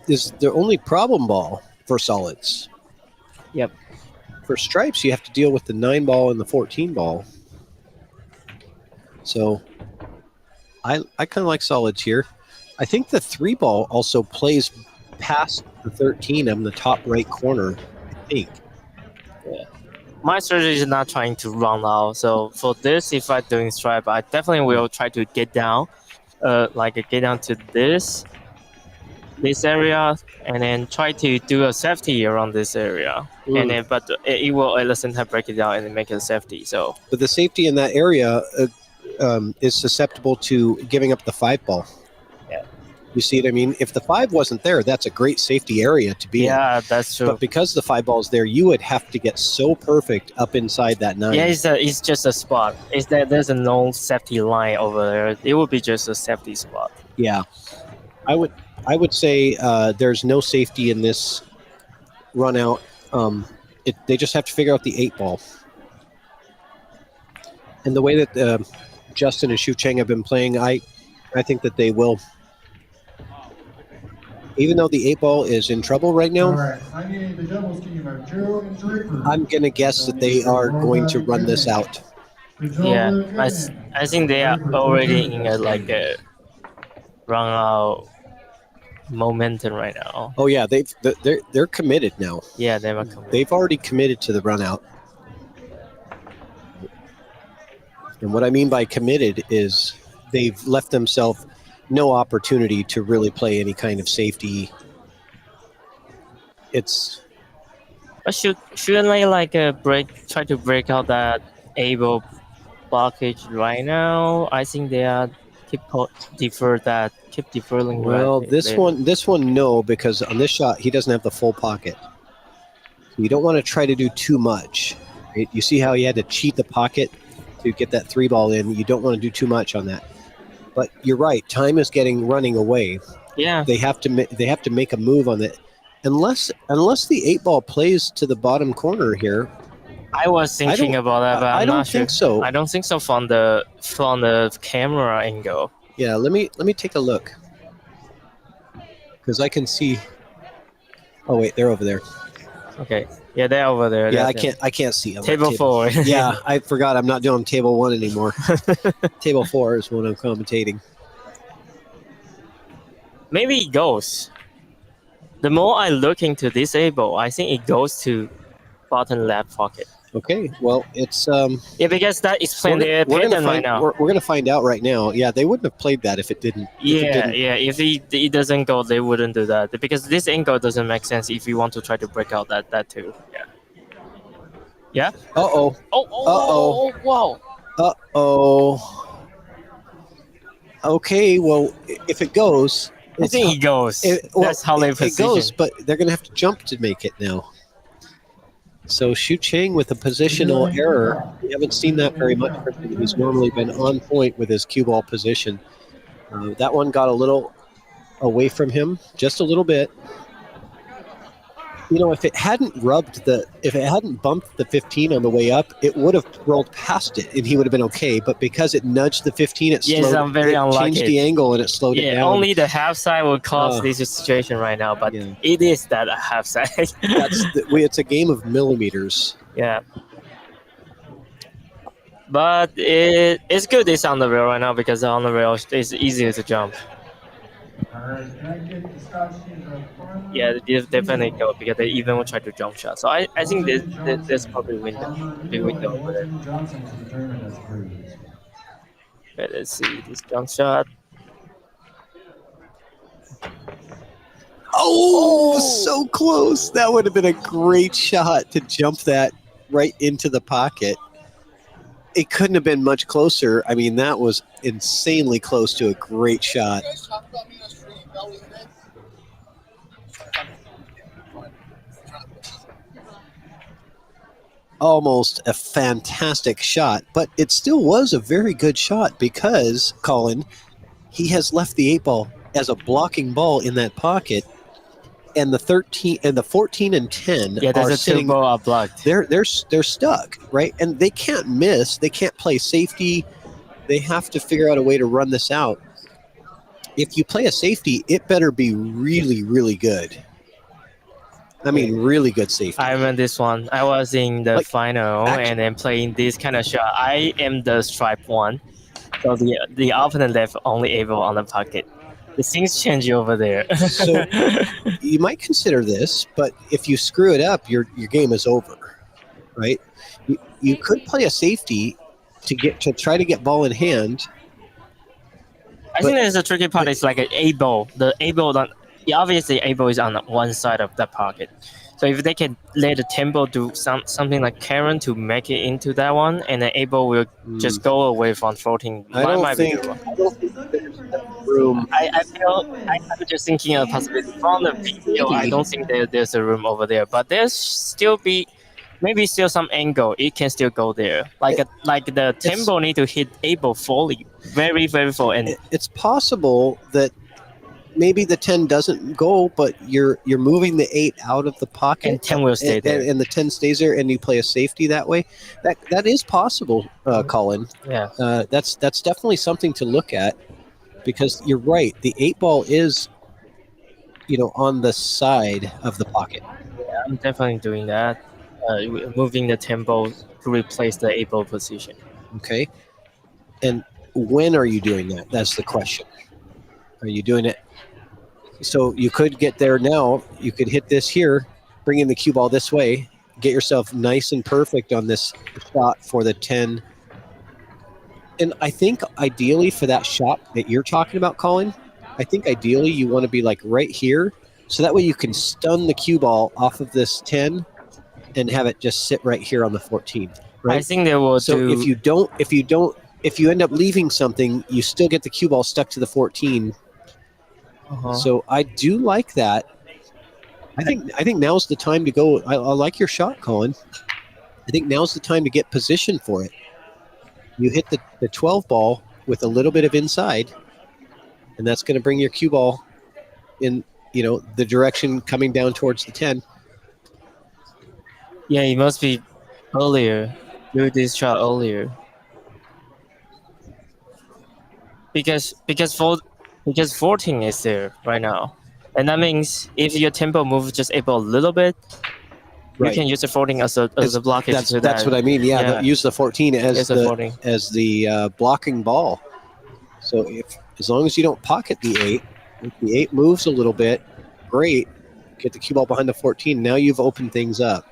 is the only problem ball for solids. Yep. For stripes, you have to deal with the 9-ball and the 14-ball. So I kind of like solids here. I think the 3-ball also plays past the 13 in the top right corner, I think. Yeah. My strategy is not trying to run out. So for this, if I'm doing stripe, I definitely will try to get down, get down to this area, and then try to do a safety around this area. And then, but it will at the same time break it down and make it a safety. So, but the safety in that area is susceptible to giving up the 5-ball. Yeah. You see what I mean? If the 5 wasn't there, that's a great safety area to be in. Yeah, that's true. But because the 5 ball's there, you would have to get so perfect up inside that 9. Yeah, it's just a spot. There's a no safety line over there. It would be just a safety spot. Yeah, I would say there's no safety in this run out. They just have to figure out the 8-ball. And the way that Justin and Shu Cheng have been playing, I think that they will. Even though the 8-ball is in trouble right now, I need the doubles team of Joe and Draper. I'm going to guess that they are going to run this out. Yeah, I think they are already in a run out momentum right now. Oh yeah, they're committed now. Yeah, they are committed. They've already committed to the run out. And what I mean by committed is they've left themselves no opportunity to really play any kind of safety. But shouldn't they try to break out that able blockage right now? I think they are keep deferring. Well, this one no, because on this shot he doesn't have the full pocket. So you don't want to try to do too much. Right? You see how he had to cheat the pocket to get that 3-ball in. You don't want to do too much on that. But you're right. Time is running away. Yeah. They have to make a move on it. Unless the 8-ball plays to the bottom corner here. I was thinking about that, but I don't think so. I don't think so from the camera angle. Yeah, let me take a look because I can see. Oh wait, they're over there. Okay. Yeah, they're over there. Yeah, They're- I can't see them. Table 4. Yeah, I forgot. I'm not doing table 1 anymore. Table 4 is when I'm commentating. Maybe it goes. The more I look into this able, I think it goes to bottom left pocket. Okay, well it's Yeah, because that is playing their we're gonna pattern right now. we're gonna find out right now. Yeah, they wouldn't have played that if it didn't. Yeah. If it doesn't go, they wouldn't do that because this angle doesn't make sense if you want to try to break out that too. Yeah. Yeah. Uh-oh. Oh. Wow. Uh-oh. Okay, well if it goes, I think it goes. That's how they position. It goes, but they're gonna have to jump to make it now. So Xu Cheng with a positional error. We haven't seen that very much from him. He's normally been on point with his cue ball position. That one got a little away from him, just a little bit. You know, if it hadn't bumped the 15 on the way up, it would have rolled past it, and he would have been okay. But because it nudged the 15, it Yes, I'm very unlucky. changed the angle and it slowed it down. Only the half side will cause this situation right now, but it is that half side. It's a game of millimeters. Yeah. But it's good it's on the rail right now because on the rail it's easier to jump. Alright, can I get the stop sheet of Farmer? Yeah, they definitely go because they even will try to jump shot. So I think there's probably big window over there. Johnson to the tournament as approved. Okay, let's see this jump shot. Oh, so close. That would have been a great shot to jump that right into the pocket. It couldn't have been much closer. I mean, that was insanely close to a great shot. Almost a fantastic shot, but it still was a very good shot because, Colin, he has left the 8 ball as a blocking ball in that pocket, and the 13 and the 14 and 10 are sitting. 2 ball are blocked. They're stuck, right? And they can't miss. They can't play safety. They have to figure out a way to run this out. If you play a safety, it better be really, really good. I mean, really good safety. I remember this one. I was in the final and then playing this kind of shot. I am the stripe one, so the opponent left only able on the pocket. The things change over there. So you might consider this, but if you screw it up, your game is over, right? You could play a safety to try to get ball in hand. I think there's a tricky part. It's like an able. The able, obviously able is on one side of the pocket. So if they can let the tempo do something like Karen to make it into that one, and then able will just go away from 14. I don't think room. I'm just thinking of possibility from the video. I don't think there's a room over there, but there's still maybe still some angle. It can still go there. Like the tempo need to hit able fully, very very full, and it's possible that maybe the 10 doesn't go, but you're moving the 8 out of the pocket, and 10 will stay there, and the 10 stays there, and you play a safety that way. That is possible, Colin. Yeah, that's definitely something to look at, because you're right. The 8 ball is, on the side of the pocket. Yeah, I'm definitely doing that. Moving the tempo to replace the 8 ball position. Okay, and when are you doing that? That's the question. Are you doing it? So you could get there now. You could hit this here, bring in the cue ball this way, get yourself nice and perfect on this shot for the 10. And I think ideally for that shot that you're talking about, Colin, I think ideally you want to be like right here, so that way you can stun the cue ball off of this 10 and have it just sit right here on the 14. Right? I think they will. So if you end up leaving something, you still get the cue ball stuck to the 14. So I do like that. I think now's the time to go. I like your shot, Colin. I think now's the time to get position for it. You hit the 12 ball with a little bit of inside, and that's going to bring your cue ball in, the direction coming down towards the 10. Yeah, it must be earlier. Do this shot earlier. because 14 is there right now, and that means if your tempo move just able a little bit, you Right. can use the 14 as a blockage to That's that. what I mean. Yeah, use the 14 as It's a the 14. blocking ball. So as long as you don't pocket the 8, if the 8 moves a little bit, great. Get the cue ball behind the 14. Now you've opened things up.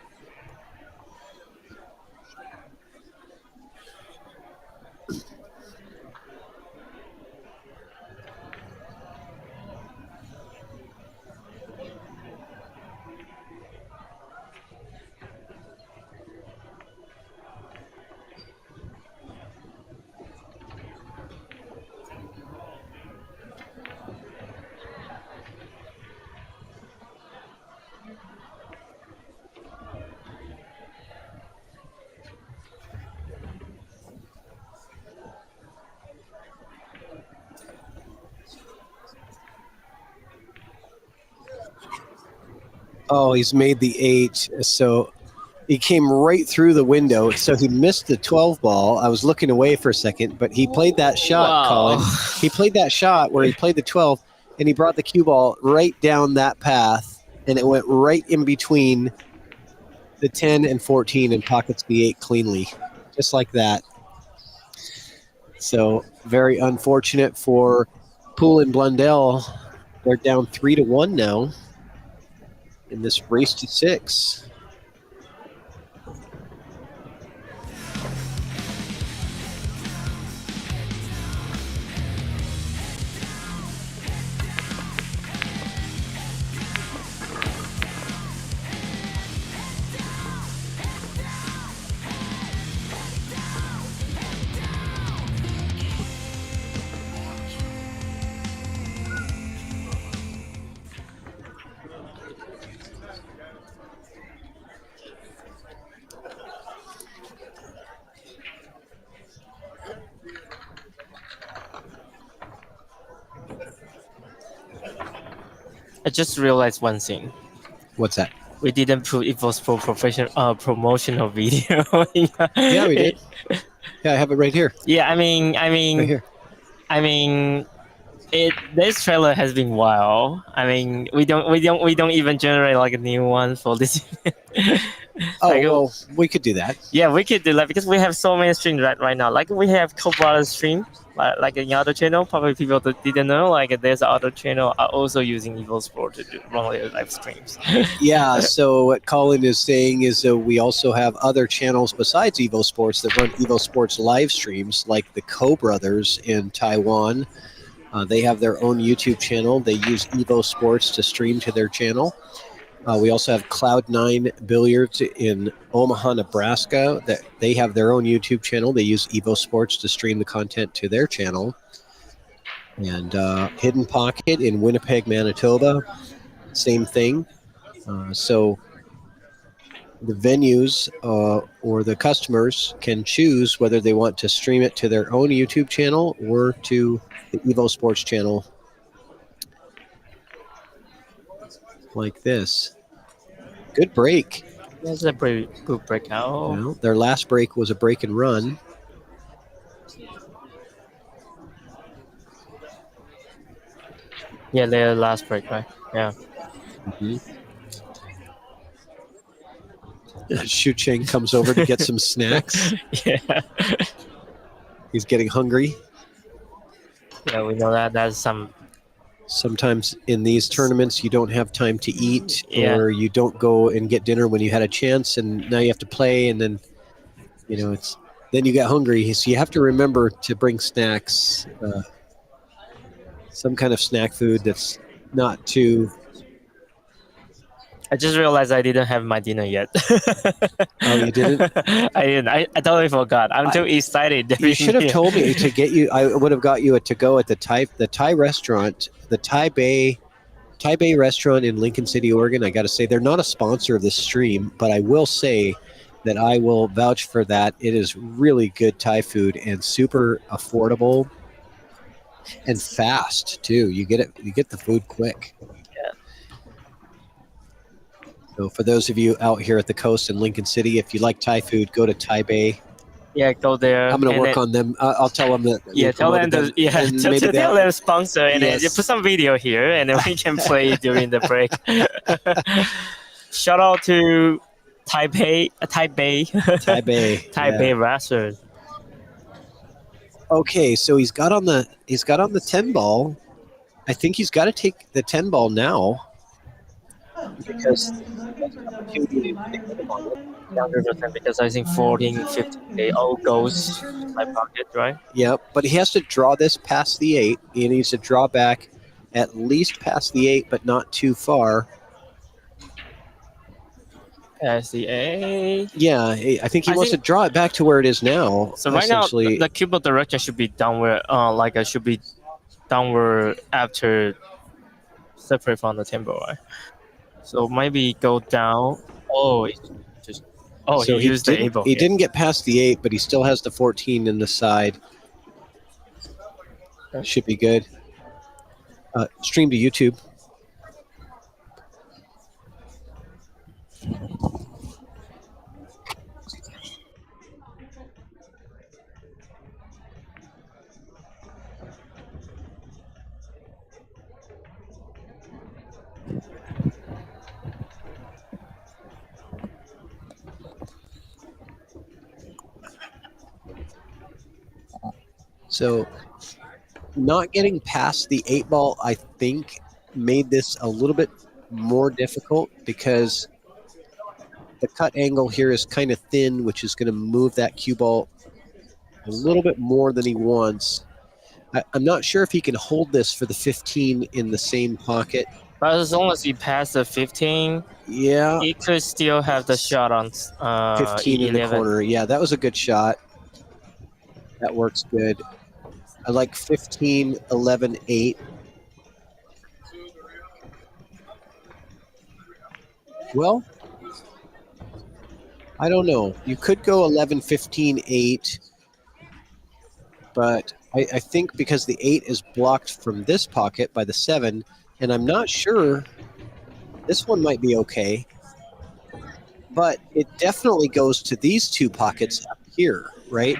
Oh, he's made the 8. So he came right through the window. So he missed the 12 ball. I was looking away for a second, but he played that shot, Wow. Colin. He played that shot where he played the 12, and he brought the cue ball right down that path, and it went right in between the 10 and 14 and pockets the 8 cleanly, just like that. So very unfortunate for Poole and Blundell. They're down 3-1 now in this race to 6. I just realized one thing. What's that? We didn't put EvoSports professional promotional video. Yeah, we did. Yeah, I have it right here. Yeah, I mean, Right here. this trailer has been wild. I mean, we don't even generate like a new one for this. Oh, Like, well, we could do that. yeah, we could do that because we have so many streams right now. Like we have co-brother stream, like in other channel. Probably people that didn't know. Like there's other channel are also using EvoSport to run their live streams. Yeah, so what Colin is saying is we also have other channels besides EvoSports that run EvoSports live streams, like the Co Brothers in Taiwan. They have their own YouTube channel. They use EvoSports to stream to their channel. We also have Cloud9 Billiards in Omaha, Nebraska. That they have their own YouTube channel. They use EvoSports to stream the content to their channel. And Hidden Pocket in Winnipeg, Manitoba, same thing. So the venues or the customers can choose whether they want to stream it to their own YouTube channel or to the EvoSports channel like this. Good break. That's a pretty good breakout. Well, their last break was a break and run. Yeah, their last break, right? Yeah. Shu Cheng comes over to get some snacks. Yeah. He's getting hungry. Yeah, we know that. That's some. Sometimes in these tournaments, you don't have time to eat, Yeah. or you don't go and get dinner when you had a chance, and now you have to play, and then then you get hungry. So you have to remember to bring snacks, some kind of snack food that's not too. I just realized I didn't have my dinner yet. Oh, you didn't? I didn't. I totally forgot. I'm too excited. You should have told me to get you. I would have got you a to-go at the Thai restaurant, the Thai Bay restaurant in Lincoln City, Oregon. I got to say, they're not a sponsor of this stream, but I will say that I will vouch for that. It is really good Thai food and super affordable and fast too. You get the food quick. Yeah. So for those of you out here at the coast in Lincoln City, if you like Thai food, go to Thai Bay. Yeah, go there. I'm going to and work then- on them. I'll tell them that. Yeah, we tell them promoted to and maybe tell them sponsor, and then you Yes. put some video here, and then we can play during the break. Shout out to Taipei, Taipei. Taipei Wrestler. Okay, so he's got on the 10 ball. I think he's got to take the 10 ball now. Because- 100% because I think 14, 15, they all goes my pocket, right? Yep, but he has to draw this past the 8. He needs to draw back at least past the 8, but not too far. SCA. Yeah, I think he I wants think- to draw it back to where it is now. So right now, essentially. the keyboard direction should be downward, should be downward after separate from the tempo, right? So maybe go down. Oh, it's just So he used the didn't, able. he didn't get past the 8, but he still has the 14 in the side. Should be good. Stream to YouTube. So not getting past the 8 ball, I think, made this a little bit more difficult because the cut angle here is kind of thin, which is going to move that cue ball a little bit more than he wants. I'm not sure if he can hold this for the 15 in the same pocket. But as long as he passed the 15, Yeah, he could still have the shot on 15 in the 11. corner. Yeah, that was a good shot. That works good. I like 15, 11, 8. Well, I don't know. You could go 11, 15, 8. But I think because the 8 is blocked from this pocket by the 7, and I'm not sure, this one might be okay. But it definitely goes to these 2 pockets up here, right?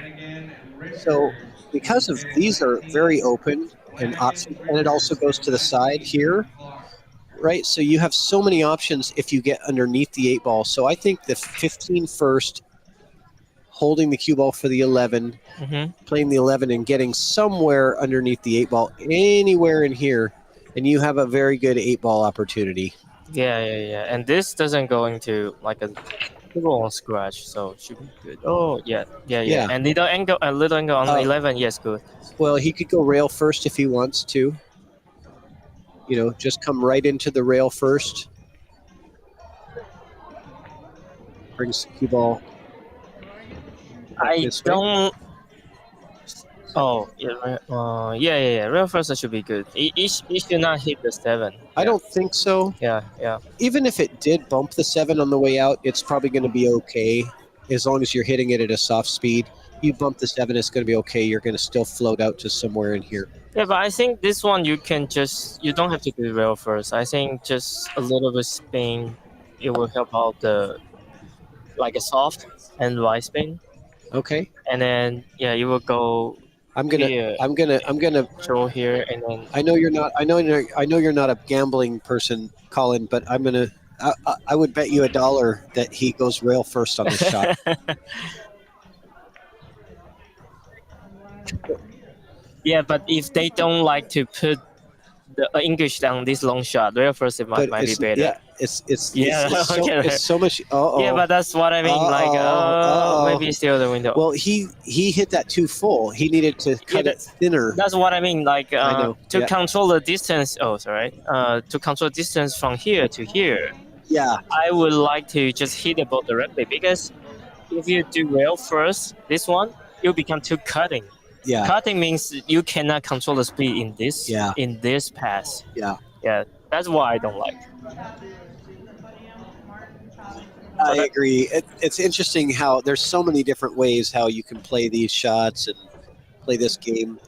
So because of these are very open and options, and it also goes to the side here, right? So you have so many options if you get underneath the 8 ball. So I think the 15 first, holding the cue ball for the 11, playing the 11 and getting somewhere underneath the 8 ball, anywhere in here, and you have a very good 8 ball opportunity. Yeah. And this doesn't go into like a people on scratch, so it should be good. Oh, yeah. And little angle on the 11, yes, good. Well, he could go rail first if he wants to. You know, just come right into the rail first. Brings the cue ball. I this way. don't. Oh, yeah. Real first should be good. It should not hit the 7. I don't think so. Yeah. Even if it did bump the 7 on the way out, it's probably going to be okay as long as you're hitting it at a soft speed. You bump the 7, it's going to be okay. You're going to still float out to somewhere in here. Yeah, but I think this one you don't have to do rail first. I think just a little bit spin, it will help out like a soft and right spin. Okay. And then you will go. I'm gonna throw here, and then I know you're not a gambling person, Colin, but I would bet you $1 that he goes rail first on this shot. Yeah, but if they don't like to put the English down this long shot, rail first it might be better. Yeah, it's so much. Yeah, but that's what I mean. Maybe still the window. Well, he hit that too full. He needed to cut it thinner. That's what I mean. Like I know. to control the distance. Oh, sorry. To control distance from here to here. Yeah. I would like to just hit the ball directly, because if you do rail first, this one, you become too cutting. Yeah. Cutting means you cannot control the speed in this pass. Yeah. Yeah, that's why I don't like. I agree. It's interesting how there's so many different ways how you can play these shots and play this game.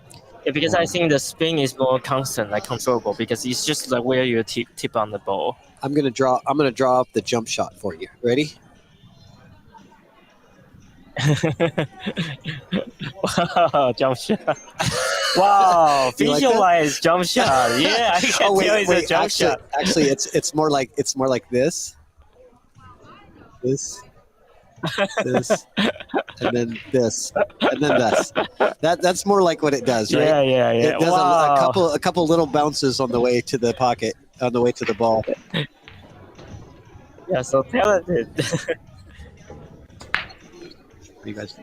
Yeah, because I think the spin is more constant, like controllable, because it's just like where you tip on the ball. I'm gonna draw up the jump shot for you. Ready? Wow, jump shot. Wow, You like that? visualize jump shot. Yeah, I can Oh tell wait, it's a wait. jump Actually, shot. actually, it's more like this, this, and then this, and then this. That's more like what it does, right? Yeah, yeah, yeah. It does Wow. a couple little bounces on the way to the pocket, on the way to the ball. Yeah, so talented. You guys.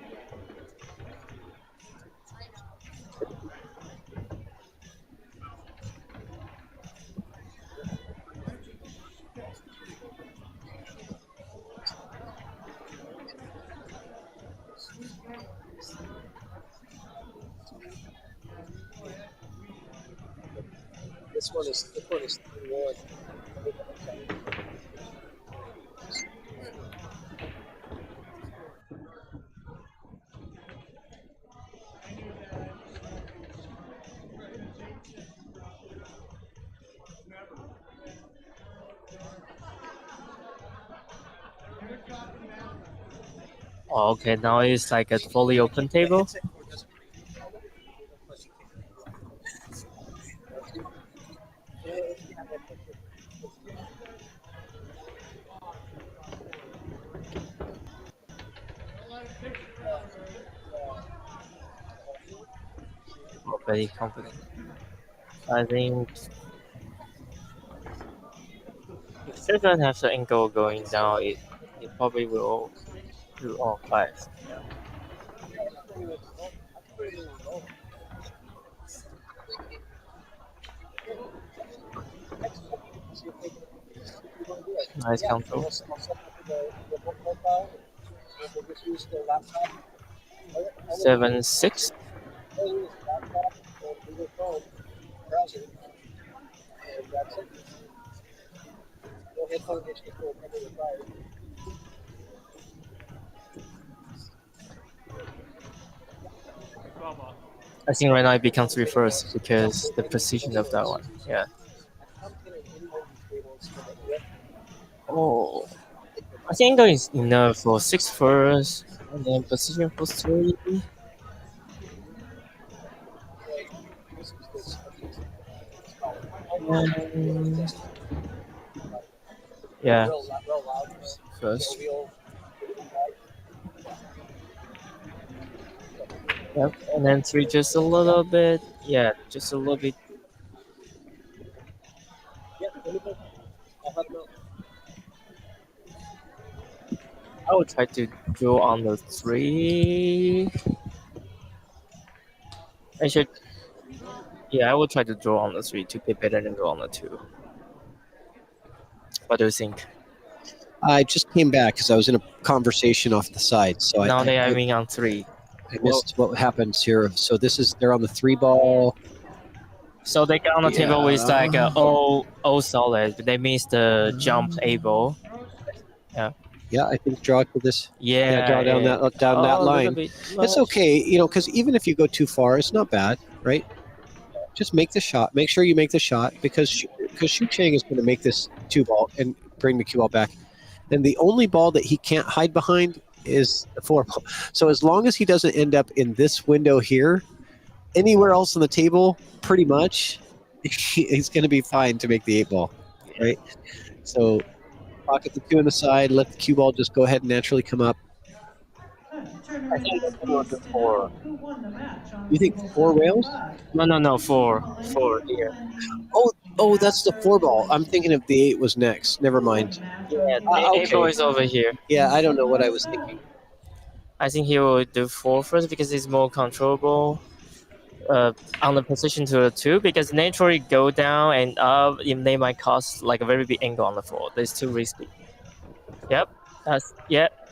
This one is 3-1. Oh, okay, now it's like a fully open table. Oh, very confident. I think if Seven has the angle going down, it probably will do all fives. Yeah. Nice control. 7-6. I think right now it becomes reverse because the precision of that one. Yeah. Oh, I think angle is enough for 6 first, and then position for 3. And yeah, first. Yep, and then 3 just a little bit. Yeah, just a little bit. I would try to go on the 3. I should. Yeah, I will try to draw on the 3 to get better than draw on the 2. What do you think? I just came back because I was in a conversation off the side, so Now they are I having on 3. missed what happens here. So they're on the 3 ball. So they got on the table with like Yeah. all solid. That means the jump able. Yeah, I think draw to this. Yeah, Draw down yeah. that A little line. bit It's much. okay, because even if you go too far, it's not bad, right? Just make the shot. Make sure you make the shot because Shu Chang is going to make this 2 ball and bring the cue ball back. And the only ball that he can't hide behind is the 4 ball. So as long as he doesn't end up in this window here, anywhere else on the table, pretty much, he's going to be fine to make the 8 ball, right? So pocket the 2 on the side, let the cue ball just go ahead and naturally come up. I think that's more than 4. You think 4 rails? No, 4. 4 here. Oh, that's the 4 ball. I'm thinking if the 8 was next. Never mind. Yeah, okay. able is over here. Yeah, I don't know what I was thinking. I think he will do 4 first because it's more controllable. On the position to the 2 because naturally go down and up, they might cause like a very big angle on the 4. That's too risky. Yep.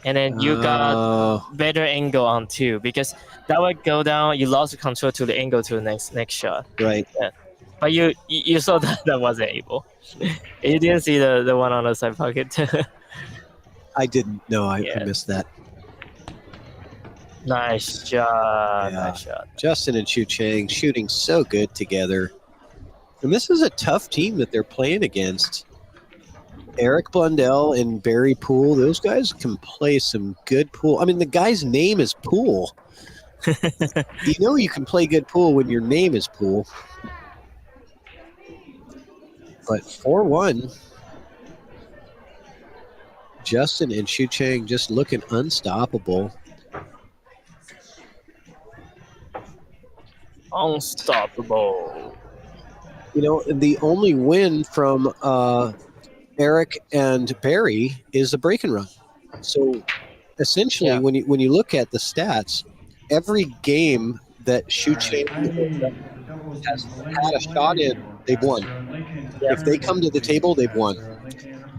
And then you got better angle on 2 because that would go down. You lost control to the angle to the next shot. Right. Yeah. But you saw that wasn't able. You didn't see the one on the side pocket. I didn't. No, I missed that. Nice shot. Yeah. Nice shot. Justin and Shu Chang shooting so good together. And this is a tough team that they're playing against. Eric Blundell and Barry Poole, those guys can play some good pool. I mean, the guy's name is Poole. You know you can play good pool when your name is Poole. But 4-1, Justin and Shu Chang just looking unstoppable. Unstoppable. You know, the only win from Eric and Barry is the break and run. So essentially, Yeah. when you look at the stats, every game that Shu Chang has had a shot in, they've won. If they come to the table, they've won.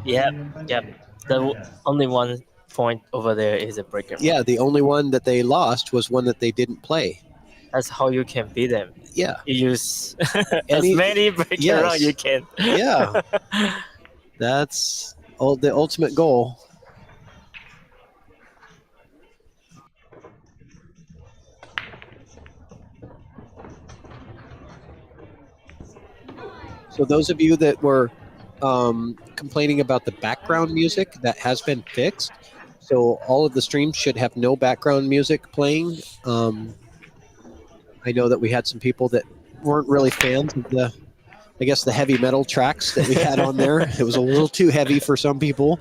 Yep. The only one point over there is a break and run. Yeah, the only one that they lost was one that they didn't play. That's how you can beat them. Yeah. You use Any- as many break and run you can. Yeah. That's the ultimate goal. So those of you that were complaining about the background music, that has been fixed. So all of the streams should have no background music playing. I know that we had some people that weren't really fans of the heavy metal tracks that we had on there. It was a little too heavy for some people.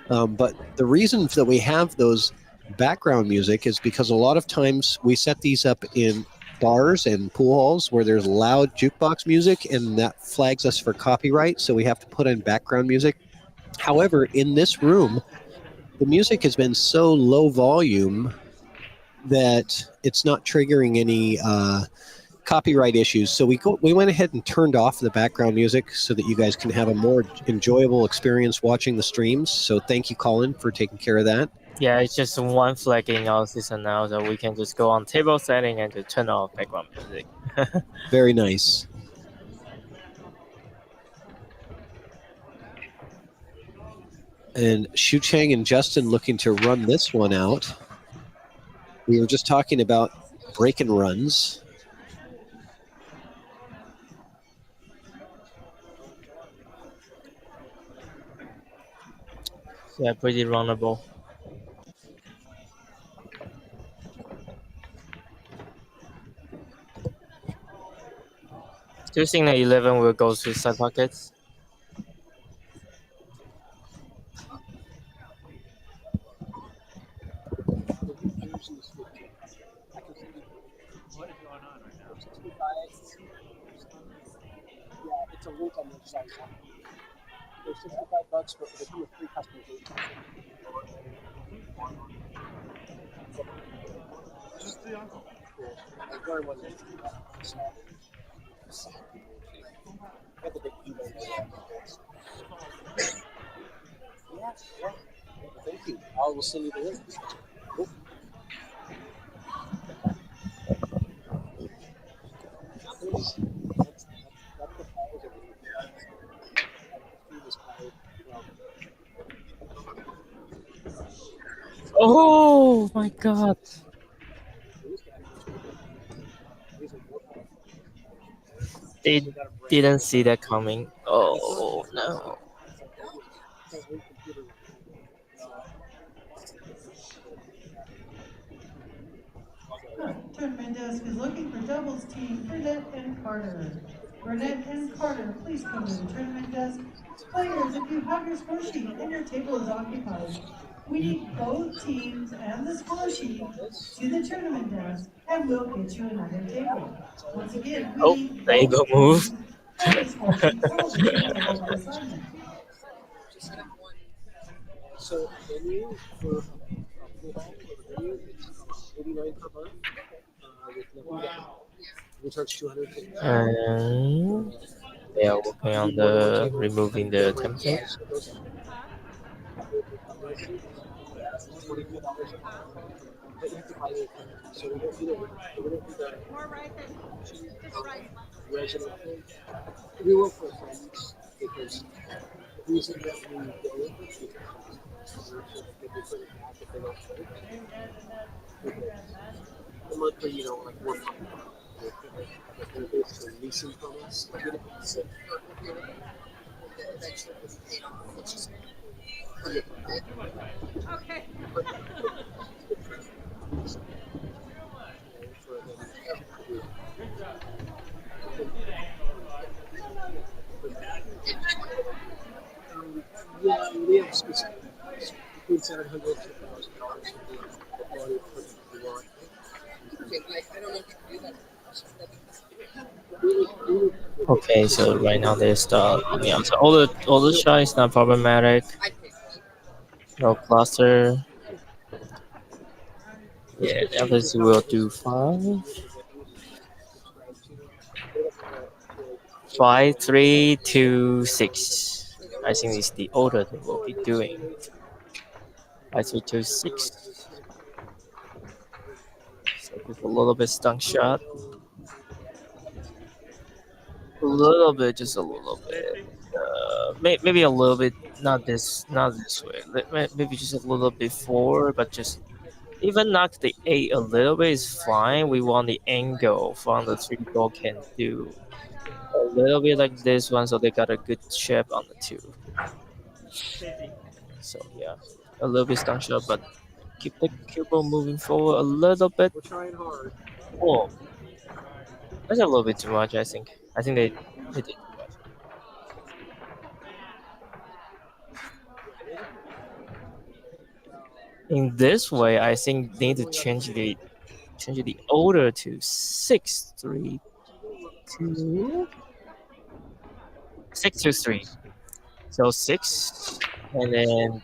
But the reason that we have those background music is because a lot of times we set these up in bars and pool halls where there's loud jukebox music, and that flags us for copyright, so we have to put in background music. However, in this room, the music has been so low volume that it's not triggering any copyright issues. So we went ahead and turned off the background music so that you guys can have a more enjoyable experience watching the streams. So thank you, Colin, for taking care of that. Yeah, it's just one flag in our system now, so we can just go on table setting and just turn off background music. Very nice. And Shu Chang and Justin looking to run this one out. We were just talking about break and runs. Yeah, pretty runnable. Do you think the 11 will go to side pockets? It's a link on the site. There's $65, but they come with free customization. Just the uncle. Thank you. I will send you the link. Cool. Oh my god. They didn't see that coming. Oh no. Tournament desk is looking for doubles team Burnett and Carter. Burnett and Carter, please come to the tournament desk. Players, if you have your score sheet and your table is occupied, we need both teams and the score sheet to the tournament desk, and we'll get you another table. Once again, we need there you both go, move. teams and the score sheet for the table of assignment. So venue for venue, it's $89 per month. We charge $250. And they are working on the removing the template. We work for friends because the reason that we go with it is the monthly, like one month. They're basically leasing from us. Yeah, we have specific between $700 and $1,000 for the quality of equipment we want. Okay, so right now they start. Yeah, so all the shot is not problematic. No cluster. Yeah, others will do 5, 3, 2, 6. I think it's the order they will be doing. 5, 3, 2, 6. So just a little bit stunk shot. A little bit, just a little bit. Maybe a little bit. Not this way. Maybe just a little bit forward, but just even knock the 8 a little bit is fine. We want the angle from the 3 ball can do a little bit like this one, so they got a good shape on the 2. So yeah, a little bit stung shot, but keep the cue ball moving forward a little bit. We're trying hard. Oh, that's a little bit too much. I think. I think they did too much. In this way, I think they need to change the order to 6, 3, 2, 6, 2, 3. So 6, and then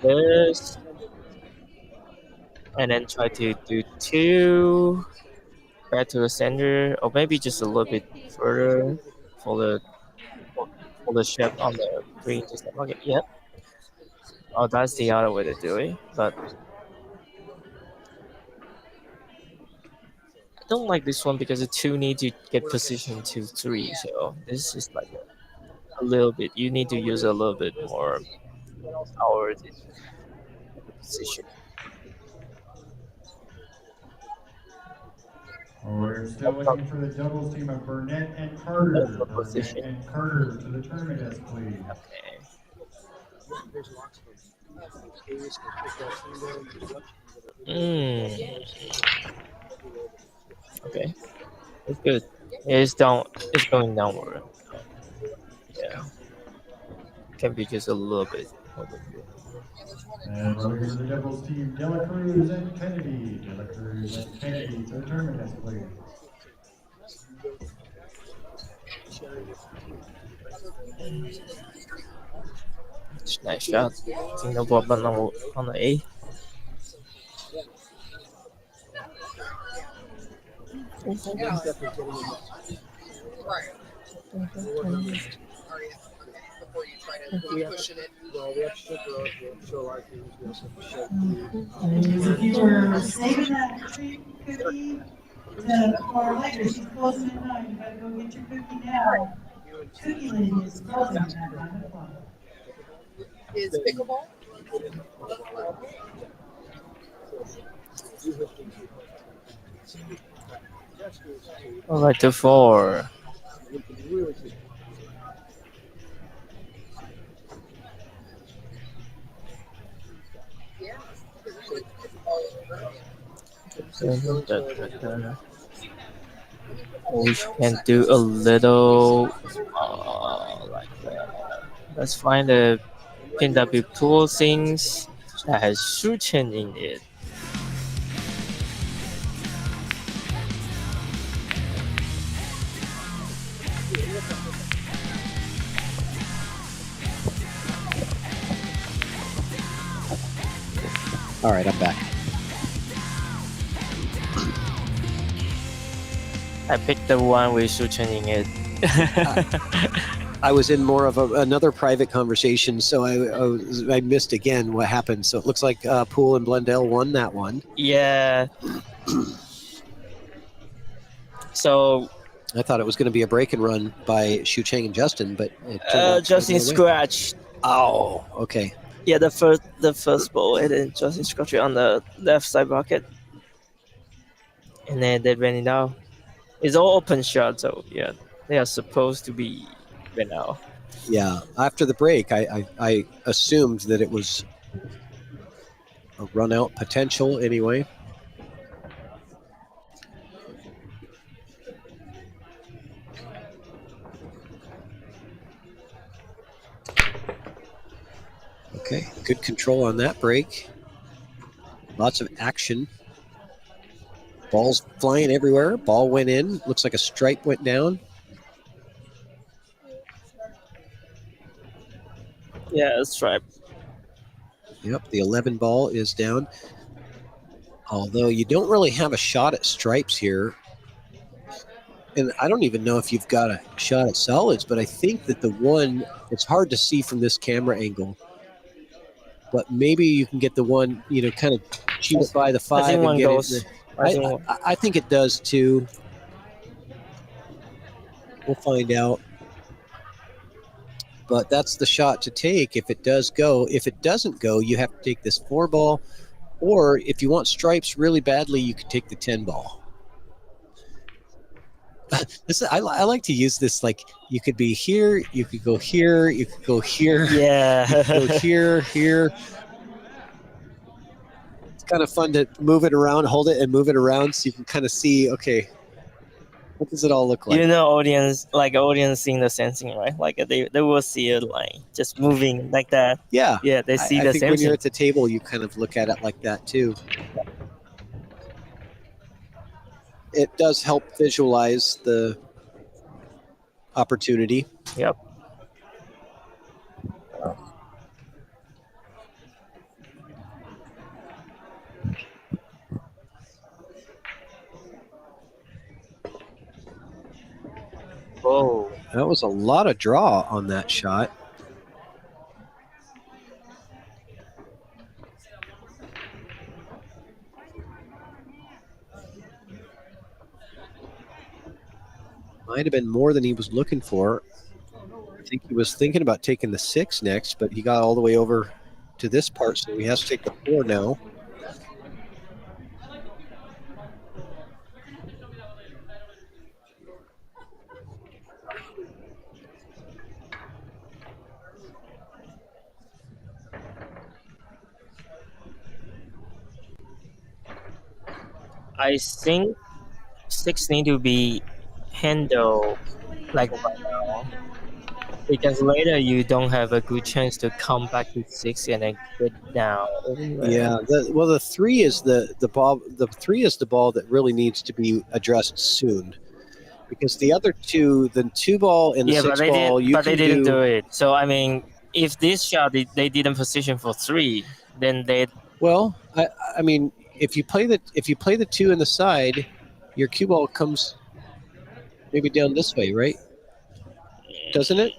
this, and then try to do 2 back to the center, or maybe just a little bit further for the for the shape on the green. Just like, okay, yep. Oh, that's the other way to do it, but I don't like this one because the 2 need to get position to 3. So this is like a little bit. You need to use a little bit more power to get the position. We're still That's not looking for the doubles team of Burnett and that's Carter. the Burnett position. and Carter to the tournament desk, please. Okay. There's lots of them. Case, Mm. Okay, it's good. It's down. It's going downward. Yeah, can be just a little bit. And we're looking for the doubles team, Dela Cruz and Kennedy. Dela Cruz and Kennedy to the tournament desk, please. Nice shot. Single ball on the A. Well, we have to show a lot of things. We also have to show Because if you were saving that treat cookie for later, she's closing at 9. You gotta go get your cookie now. Cookie lady is closing at 9 o'clock. Is pickleball? All right, to 4. We can do a little like that. Let's find a PW pool things that has shooting in it. All right, I'm back. I picked the one with shooting in it. I was in more of another private conversation, so I missed again what happened. So it looks like POOLE and BLUNDELL won that one. Yeah. So I thought it was going to be a break and run by Shu Chang and Justin, but it turned out Justin the other way. scratched. Oh, okay. Yeah, the first ball, and then Justin scratched it on the left side bucket, and then they ran it out. It's all open shot, so yeah, they are supposed to be ran out. Yeah, after the break, I assumed that it was a run out potential anyway. Okay, good control on that break. Lots of action. Balls flying everywhere. Ball went in. Looks like a stripe went down. Yeah, that's right. Yep, the 11 ball is down. Although you don't really have a shot at stripes here. And I don't even know if you've got a shot at solids, but I think that the one, it's hard to see from this camera angle. But maybe you can get the one, kind of cheat it by the 5 I think and one get goes. it. I think one. I think it does too. We'll find out. But that's the shot to take if it does go. If it doesn't go, you have to take this 4 ball. Or if you want stripes really badly, you could take the 10 ball. I like to use this, like, you could be here, you could go here, you could go here, Yeah. you could go here. It's kind of fun to move it around, hold it and move it around so you can kind of see, okay, what does it all look like? Audience seeing the same thing, right? Like they will see it like just moving like that. Yeah. Yeah, they see I the think same when you're thing. at the table, you kind of look at it like that too. It does help visualize the opportunity. Yep. Whoa. That was a lot of draw on that shot. Might have been more than he was looking for. I think he was thinking about taking the 6 next, but he got all the way over to this part, so he has to take the 4 now. I think 6 need to be handled like right now, because later you don't have a good chance to come back to 6 and then get down. Yeah, the 3 is the ball. The 3 is the ball that really needs to be addressed soon, because the other 2, the 2 ball and the 6 ball, they didn't do it. So I mean, if this shot they didn't position for 3, then they. Well, I mean, if you play the 2 in the side, your cue ball comes maybe down this way, right? Doesn't it?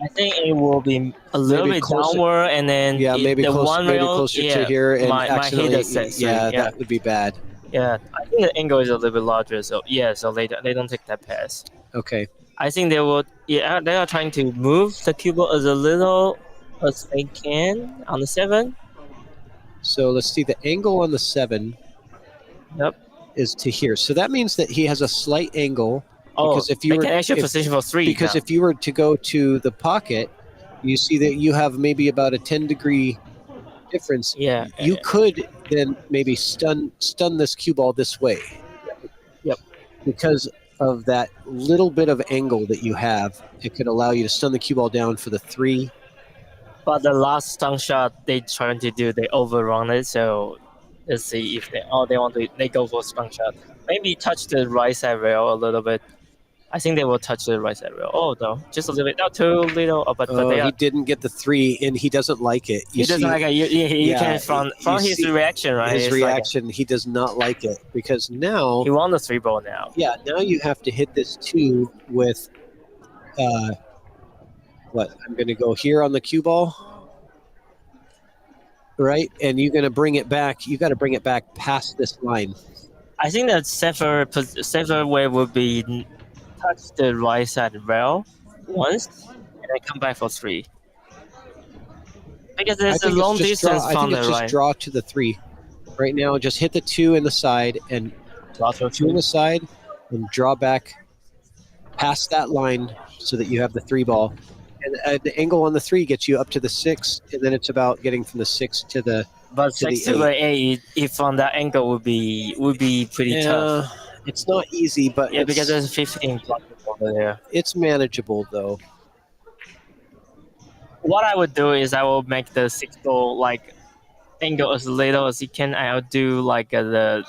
I think it will be a little Maybe bit closer. downward, and then maybe the one maybe rail, closer to here, and might hit the set. that would be bad. Yeah, I think the angle is a little bit larger, so so they don't take that pass. Okay. I think they will. Yeah, they are trying to move the cue ball as a little as they can on the 7. So let's see, the angle on the 7. Yep. Is to here. So that means that he has a slight angle. Because if you they can actually position for 3. Because if you were to go to the pocket, you see that you have maybe about a 10-degree difference. Yeah. You could then maybe stun this cue ball this way. Yep. Because of that little bit of angle that you have, it could allow you to stun the cue ball down for the 3. But the last stun shot they trying to do, they overrun it. So let's see if they go for stun shot. Maybe touch the right side rail a little bit. I think they will touch the right side rail. Oh no, just a little bit, not too little. But they he didn't get the 3, and he doesn't like it. He doesn't like it. You can from his reaction, right? His reaction, he does not like it, because now he won the 3 ball now. Yeah, now you have to hit this 2 with what? I'm going to go here on the cue ball, right? And you're going to bring it back. You got to bring it back past this line. I think that safer way would be touch the right side rail once and then come back for 3. Because there's a long distance from the right. Just draw to the 3. Right now, just hit the 2 in the side and draw to 2 in the side and draw back past that line so that you have the 3 ball. the angle on the 3 gets you up to the 6, and then it's about getting from the 6 to the. But To the 6 to the 8, if on that angle would be pretty tough. It's not easy, but Yeah, because there's 15 blockers over there. it's manageable though. What I would do is I will make the 6 goal like angle as little as you can. I'll do like the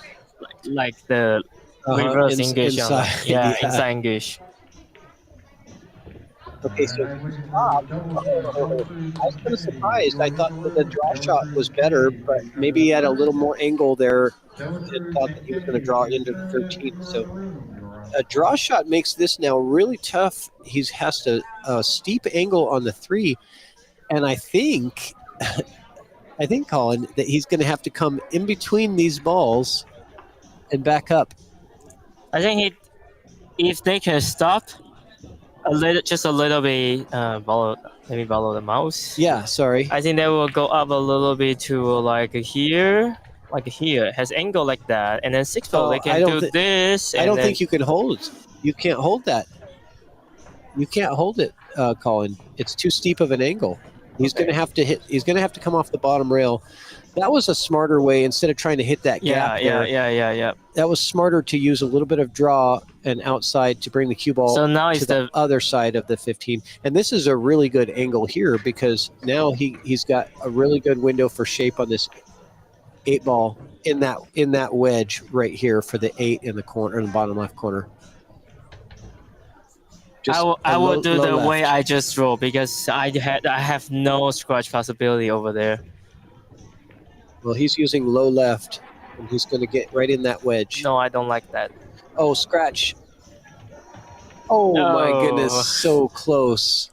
reverse engage on inside, that. Yeah, inside engage. Okay, so Alright, looking for the doubles team. Double three, I was kind of K. surprised. I thought that the draw shot was better, but maybe he had a little more angle there and thought that he was going to draw into the 13. So a draw shot makes this now really tough. He has to steep angle on the 3, and I think, Colin, that he's going to have to come in between these balls and back up. I think if they can stop just a little bit, follow the mouse. Yeah, sorry. I think they will go up a little bit to like here. Has angle like that, and then 6 ball they can do this. I don't think you can hold it. You can't hold that. You can't hold it, Colin. It's too steep of an angle. He's going to have to hit. He's going to have to come off the bottom rail. That was a smarter way instead of trying to hit that gap. Yeah. That was smarter to use a little bit of draw and outside to bring the cue ball So now to it's the other side of the 15. And this is a really good angle here because now he's got a really good window for shape on this 8 ball in that wedge right here for the 8 in the corner, in the bottom left corner. I will do the left. way I just drew because I have no scratch possibility over there. Well, he's using low left, and he's going to get right in that wedge. No, I don't like that. Oh, scratch. Oh, my goodness, so close.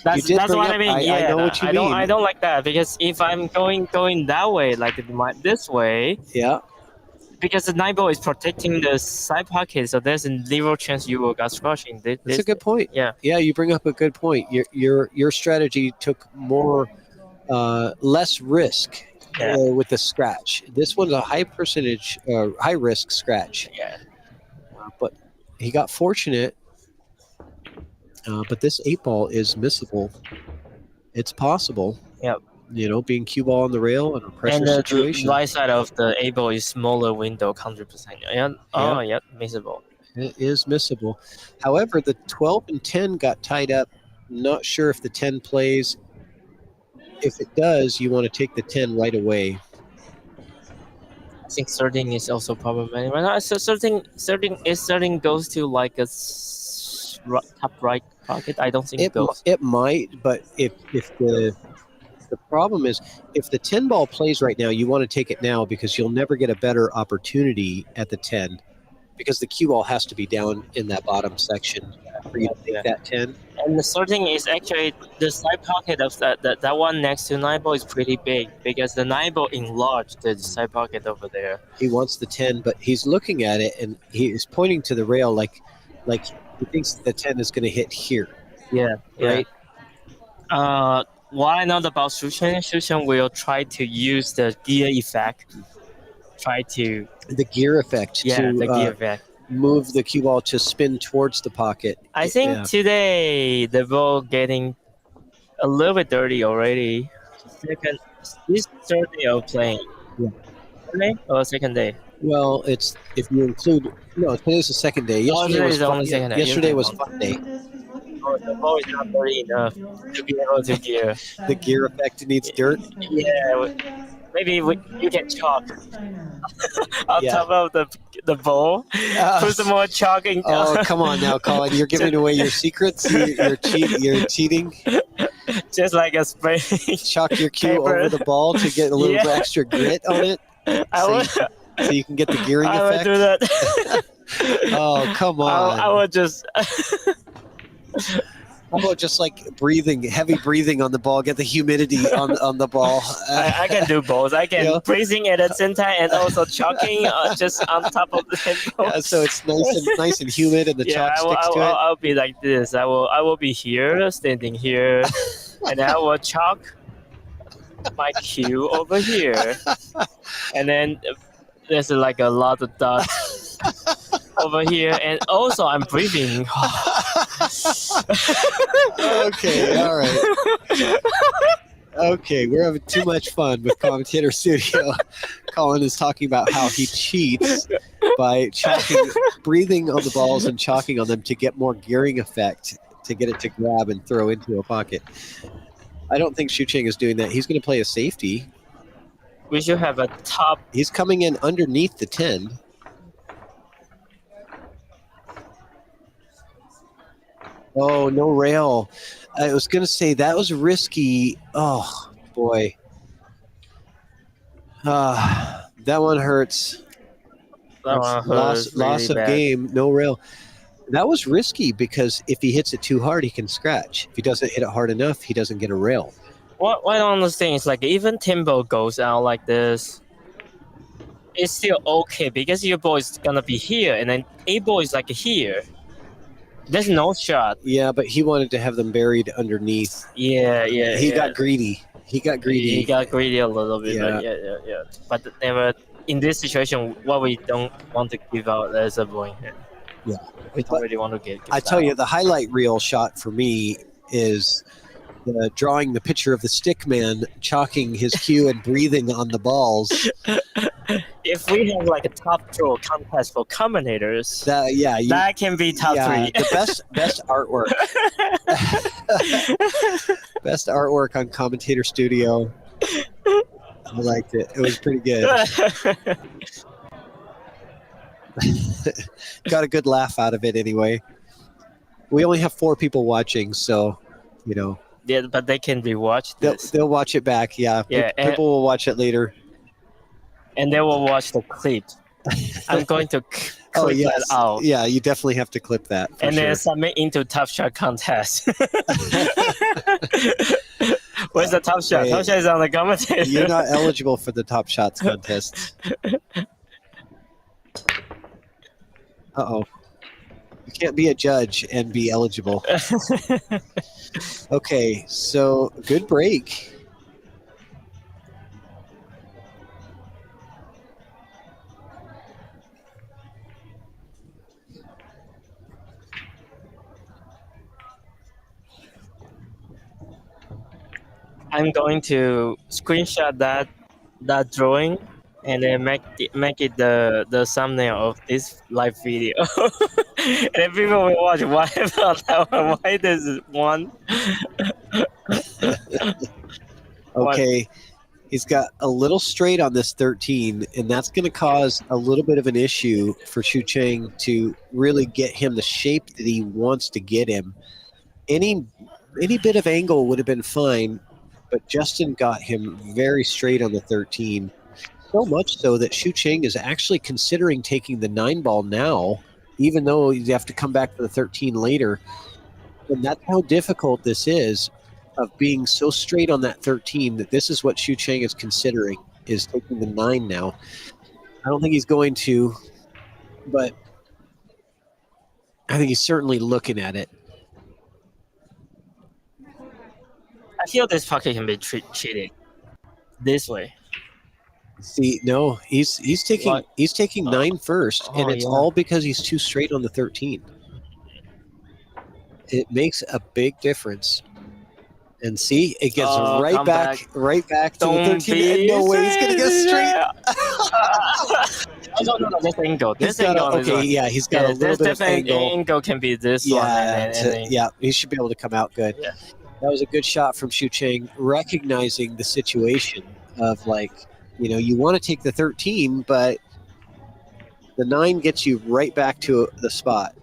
That's what I mean. I know what you mean. I don't like that because if I'm going that way, like this way, Yeah. because the 9 ball is protecting the side pocket, so there's a little chance you will get scratching. That's a good point. Yeah. Yeah, you bring up a good point. Your strategy took less risk with the scratch. This one's a high risk scratch. Yeah. But he got fortunate. But this 8 ball is missable. It's possible. Yep. Being cue ball on the rail in a pressure And the situation. right side of the 8 ball is smaller window, 100%. Yeah. Oh, yeah, missable. It is missable. However, the 12 and 10 got tied up. Not sure if the 10 plays. If it does, you want to take the 10 right away. I think 13 is also problematic. Right now, so 13 goes to like a top right pocket. I don't think it goes. It might, but if the problem is if the 10 ball plays right now, you want to take it now because you'll never get a better opportunity at the 10 because the cue ball has to be down in that bottom section for you to take that 10. And the 13 is actually the side pocket of that one next to 9 ball is pretty big because the 9 ball enlarged the side pocket over there. He wants the 10, but he's looking at it and he is pointing to the rail like he thinks the 10 is going to hit here. Yeah. Right? What I know about Shuchen will try to use the gear effect. The gear effect the gear effect. Move the cue ball to spin towards the pocket. I think today the ball getting a little bit dirty already. This third day of playing. Yeah. Third day or second day? Well, it's if you include today's the second day. Yesterday was fun day. The ball is not dirty enough to be able to gear. The gear effect needs dirt. Yeah, maybe you can chalk on top of the ball. Put some more chalk in. Oh, come on now, Colin! You're giving away your secrets. You're cheating. Just like a spray. Chalk your cue over the ball to get a little extra grit on it. So you can get the gearing effect. I would do that. Oh, come on! I would just. How about just like heavy breathing on the ball, get the humidity on the ball. I can do both. I can breathing at the same time and also chalking just on top of the ball. Yeah, so it's nice and humid, and the chalk sticks to it. I'll be like this. I will be here, standing here, and I will chalk my cue over here, and then there's like a lot of dust over here, and also I'm breathing. Okay, all right. Okay, we're having too much fun with Commentator Studio. Colin is talking about how he cheats by breathing on the balls and chalking on them to get more gearing effect, to get it to grab and throw into a pocket. I don't think Shu Cheng is doing that. He's going to play a safety. We should have a top. He's coming in underneath the 10. Oh, no rail. I was going to say that was risky. Oh, boy. That one hurts. That one Loss hurts really of bad. game, no rail. That was risky because if he hits it too hard, he can scratch. If he doesn't hit it hard enough, he doesn't get a rail. What I don't understand is like even Timbo goes out like this, it's still okay because your ball is gonna be here and then A ball is like here. There's no shot. Yeah, but he wanted to have them buried underneath. Yeah. He got greedy. He got greedy. He got greedy a little bit. Yeah. But yeah. But never in this situation, what we don't want to give out as a point here. Yeah. We don't really want to give I tell out. you, the highlight reel shot for me is drawing the picture of the stick man chalking his cue and breathing on the balls. If we have like a top throw contest for commentators, that can be top 3. The best artwork. Best artwork on Commentator Studio. I liked it. It was pretty good. Got a good laugh out of it anyway. We only have 4 people watching, so Yeah, but they can rewatch this. They'll watch it back. Yeah, people will watch it later. And they will watch the clip. I'm going to clip that out. Yeah, you definitely have to clip that. And then submit into Top Shot contest. Where's the Top Shot? Hey, Top Shot is on the commentator. You're not eligible for the Top Shots contest. Uh-oh. You can't be a judge and be eligible. Okay, so good break. I'm going to screenshot that drawing and then make it the thumbnail of this live video. And then people will watch. Why about that one? Why this one? Okay, he's got a little straight on this 13, and that's going to cause a little bit of an issue for Shu Cheng to really get him the shape that he wants to get him. Any bit of angle would have been fine, but Justin got him very straight on the 13. So much so that Shu Cheng is actually considering taking the 9 ball now, even though you have to come back to the 13 later. And that's how difficult this is, of being so straight on that 13, that this is what Shu Cheng is considering, is taking the 9 now. I don't think he's going to, but I think he's certainly looking at it. I feel this pocket can be cheating this way. See, no, he's taking 9 first, and it's all because he's too straight on the 13. It makes a big difference. And see, it gets right back to the 13, and no way he's gonna get straight. No, this angle. He's got a little bit of angle. Angle can be this one. Yeah, he should be able to come out good. Yeah. That was a good shot from Shu Cheng, recognizing the situation of you want to take the 13, but the 9 gets you right back to the spot.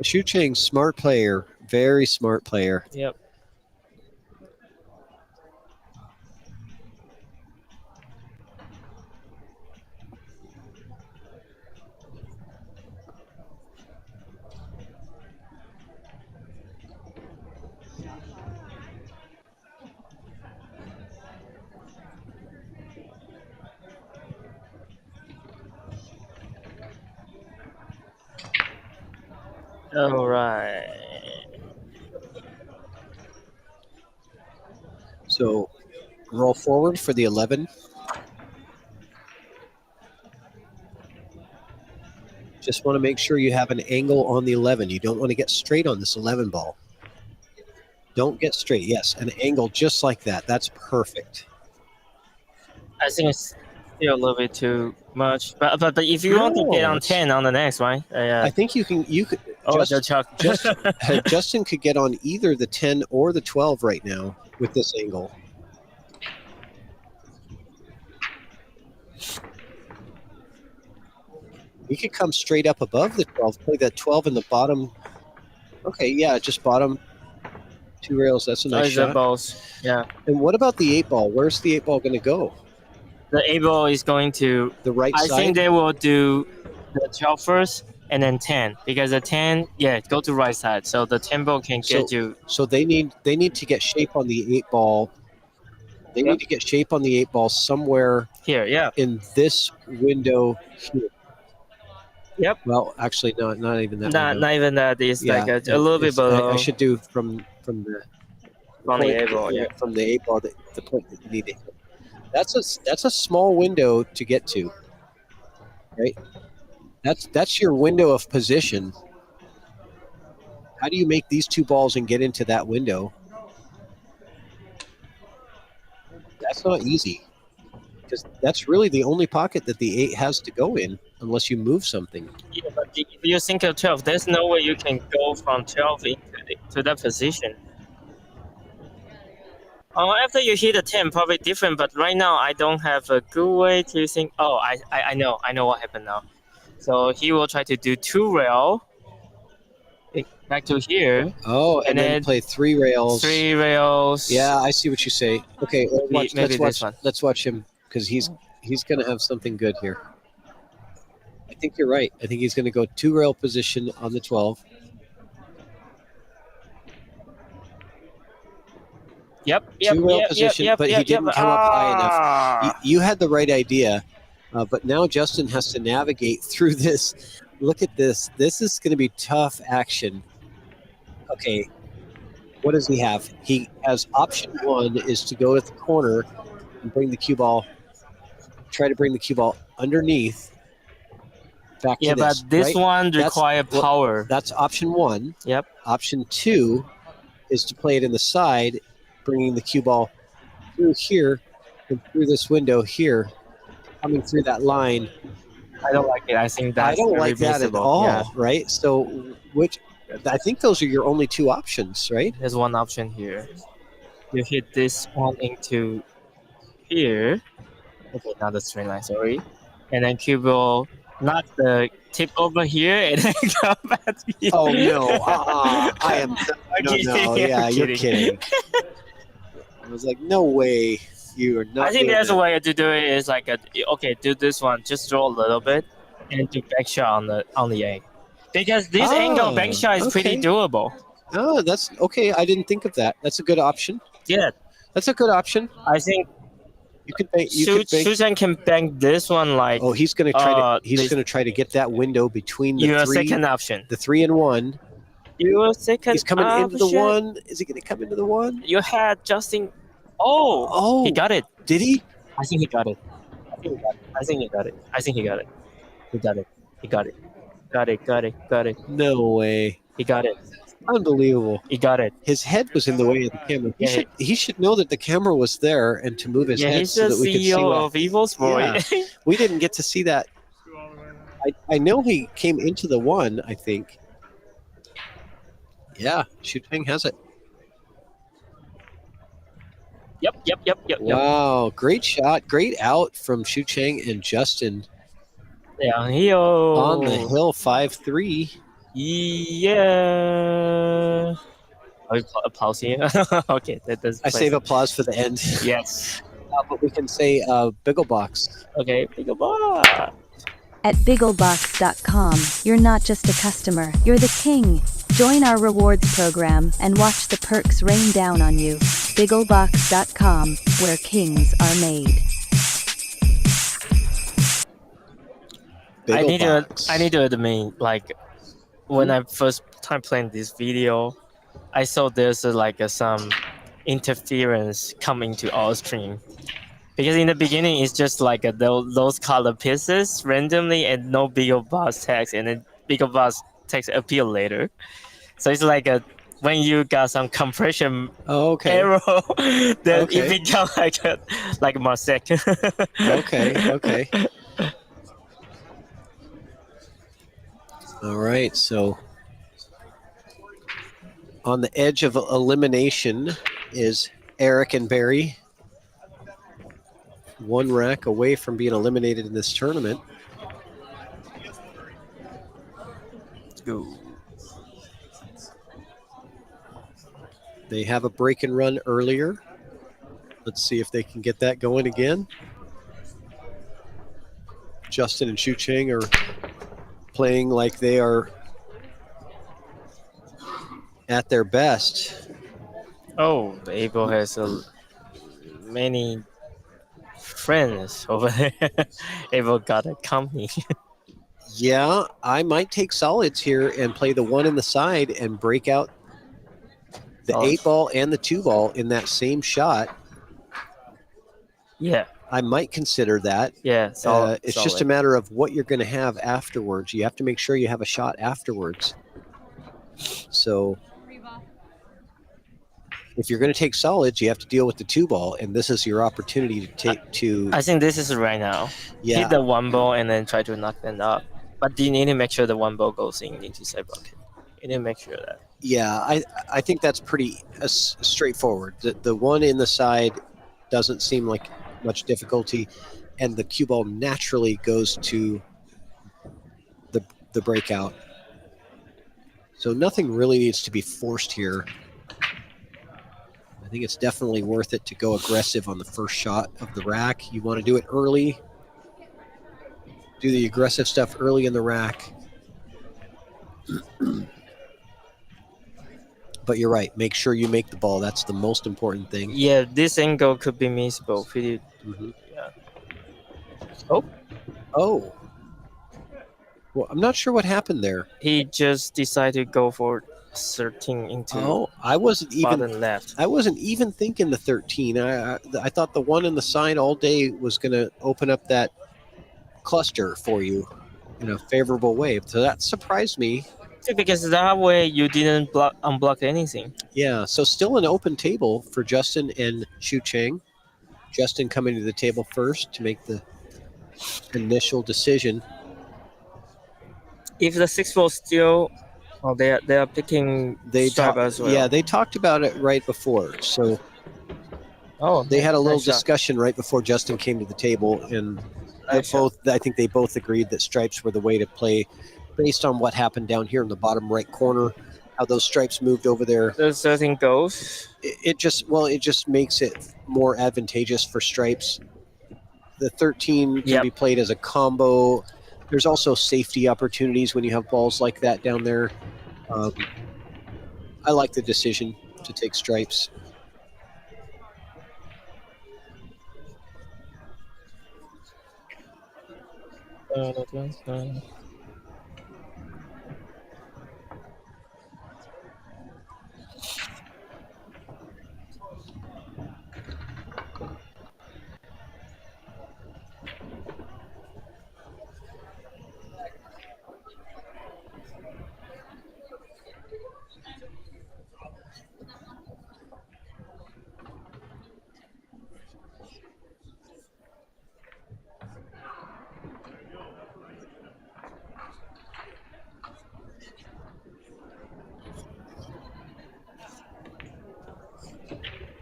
Shu Cheng, smart player, very smart player. Yep. All right. So roll forward for the 11. Just want to make sure you have an angle on the 11. You don't want to get straight on this 11 ball. Don't get straight. Yes, an angle just like that. That's perfect. I think it's still a little bit too much. But if you want to get No, on it's- 10 on the next, right? I think you could. Oh, the chuck. Justin could get on either the 10 or the 12 right now with this angle. He could come straight up above the 12, play that 12 in the bottom. Okay, yeah, just bottom 2 rails. That's a nice shot. Balls. Yeah. And what about the 8 ball? Where's the 8 ball going to go? The 8 ball is going to. The right I side? think they will do the 12 first and then 10 because the 10, go to right side. So the 10 ball can get you. So they need to get shape on the 8 ball. They need to get shape on the 8 ball somewhere Here, yeah. in this window here. Yep. Well, actually, no, not even that. Not even that. It's Yeah, like a little bit it's- below. I should do from the on the point- 8 ball, yeah. from the 8 ball, the point that you need to hit. That's a small window to get to, right? That's your window of position. How do you make these 2 balls and get into that window? That's not easy, because that's really the only pocket that the 8 has to go in, unless you move something. Yeah, but if you think of 12, there's no way you can go from 12 to that position. After you hit a 10, probably different, but right now I don't have a good way to think. Oh, I know what happened now. So he will try to do 2 rail back to here. Oh, and then play 3 rails. 3 rails. Yeah, I see what you say. Okay, Maybe this one. Let's watch him, because he's going to have something good here. I think you're right. I think he's going to go 2 rail position on the 12. Yep. 2 rail position, but he didn't come up high enough. You had the right idea, but now Justin has to navigate through this. Look at this. This is going to be tough action. Okay, what does he have? He has option 1 is to go to the corner and bring the cue ball. Try to bring the cue ball underneath. Back to this. But this right? one requires power. That's option 1. Yep. Option 2 is to play it in the side, bringing the cue ball through here and through this window here, coming through that line. I don't like it. I think that's I don't very like that at missable. all, Yeah. right? So, I think those are your only 2 options, right? There's one option here. You hit this one into here. Okay, not the straight line, sorry. And then cue ball knock the tip over here and then come back to here. Oh no! I am no. Yeah, I'm you're kidding. I was like, no way. You are not. I think doing there's a that. way to do it. Is like do this one. Just draw a little bit and do back shot on the A. Because this angle back shot is pretty okay. doable. Oh, that's okay. I didn't think of that. That's a good option. Yeah, That's a good option. I think You could bank. You could bank. Susan can bank this one like Oh, he's going to try to. He's this- going to try to get that window between the your 3, second option. the 3 and 1. Your second He's coming into the option. 1. Is he going to come into the 1? You had Justin. Oh, Oh, he got it. did he? I think he got it. I think he got it. I think he got it. He got it. He got it. Got it. No way. He got it. Unbelievable. He got it. His head was in the way of the camera. He should know that the camera was there and to move his Yeah, head he's so the that we could see CEO what. of EvoSports. We didn't get to see that. I know he came into the 1, I think. Yeah, Shutang has it. Yep. Wow, great shot. Great out from Shu Chang and Justin Yeah, he on the hill 5-3. Yeah. Applause here. Okay, that's. I save applause for the end. Yes. But we can say Bigglebox. Okay, big ball. At BiggleBox.com, you're not just a customer, you're the king. Join our rewards program and watch the perks rain down on you. BiggleBox.com, where kings are made. I Bigglebox. need to admit, like, when I first time playing this video, I saw there's some interference coming to our stream Because in the beginning it's just like those color pieces randomly and no bigger boss text, and then bigger boss text appear later. So it's like when you got some compression Oh, okay. error, then Okay. it becomes like Mosaic. Okay. All right. So on the edge of elimination is Eric and Barry. One rack away from being eliminated in this tournament. They have a break and run earlier. Let's see if they can get that going again. Justin and Shu Cheng are playing like they are at their best. Oh, Evo has many friends over there. Evo got a company. Yeah, I might take solids here and play the one in the side and break out the Solid. 8-ball and the 2-ball in that same shot. Yeah. I might consider that. Yeah, solid. It's just a matter of what you're going to have afterwards. You have to make sure you have a shot afterwards. So if you're going to take solids, you have to deal with the 2-ball, and this is your opportunity to take to. I think this is right now. Yeah. Hit the 1 ball and then try to knock them up. But you need to make sure the 1 ball goes into side bucket. You need to make sure that. Yeah, I think that's pretty straightforward. The one in the side doesn't seem like much difficulty, and the cue ball naturally goes to the breakout. So nothing really needs to be forced here. I think it's definitely worth it to go aggressive on the first shot of the rack. You want to do it early. Do the aggressive stuff early in the rack. But you're right. Make sure you make the ball. That's the most important thing. Yeah, this angle could be missable. Mm-hmm. Yeah. Oh. Well, I'm not sure what happened there. He just decided to go for 13 into I wasn't even bottom left. I wasn't even thinking the 13. I thought the one in the side all day was going to open up that cluster for you in a favorable way. So that surprised me. Because that way you didn't unblock anything. Yeah, so still an open table for Justin and Shu Cheng. Justin coming to the table first to make the initial decision. If the 6 ball still, they are picking stripe as well. Yeah, they talked about it right before. So they had a little discussion right before Justin came to the table, and I think they both agreed that stripes were the way to play, based on what happened down here in the bottom right corner, how those stripes moved over there. There's 13 goes. It just makes it more advantageous for stripes. The 13 can be played as a combo. There's also safety opportunities when you have balls like that down there. I like the decision to take stripes.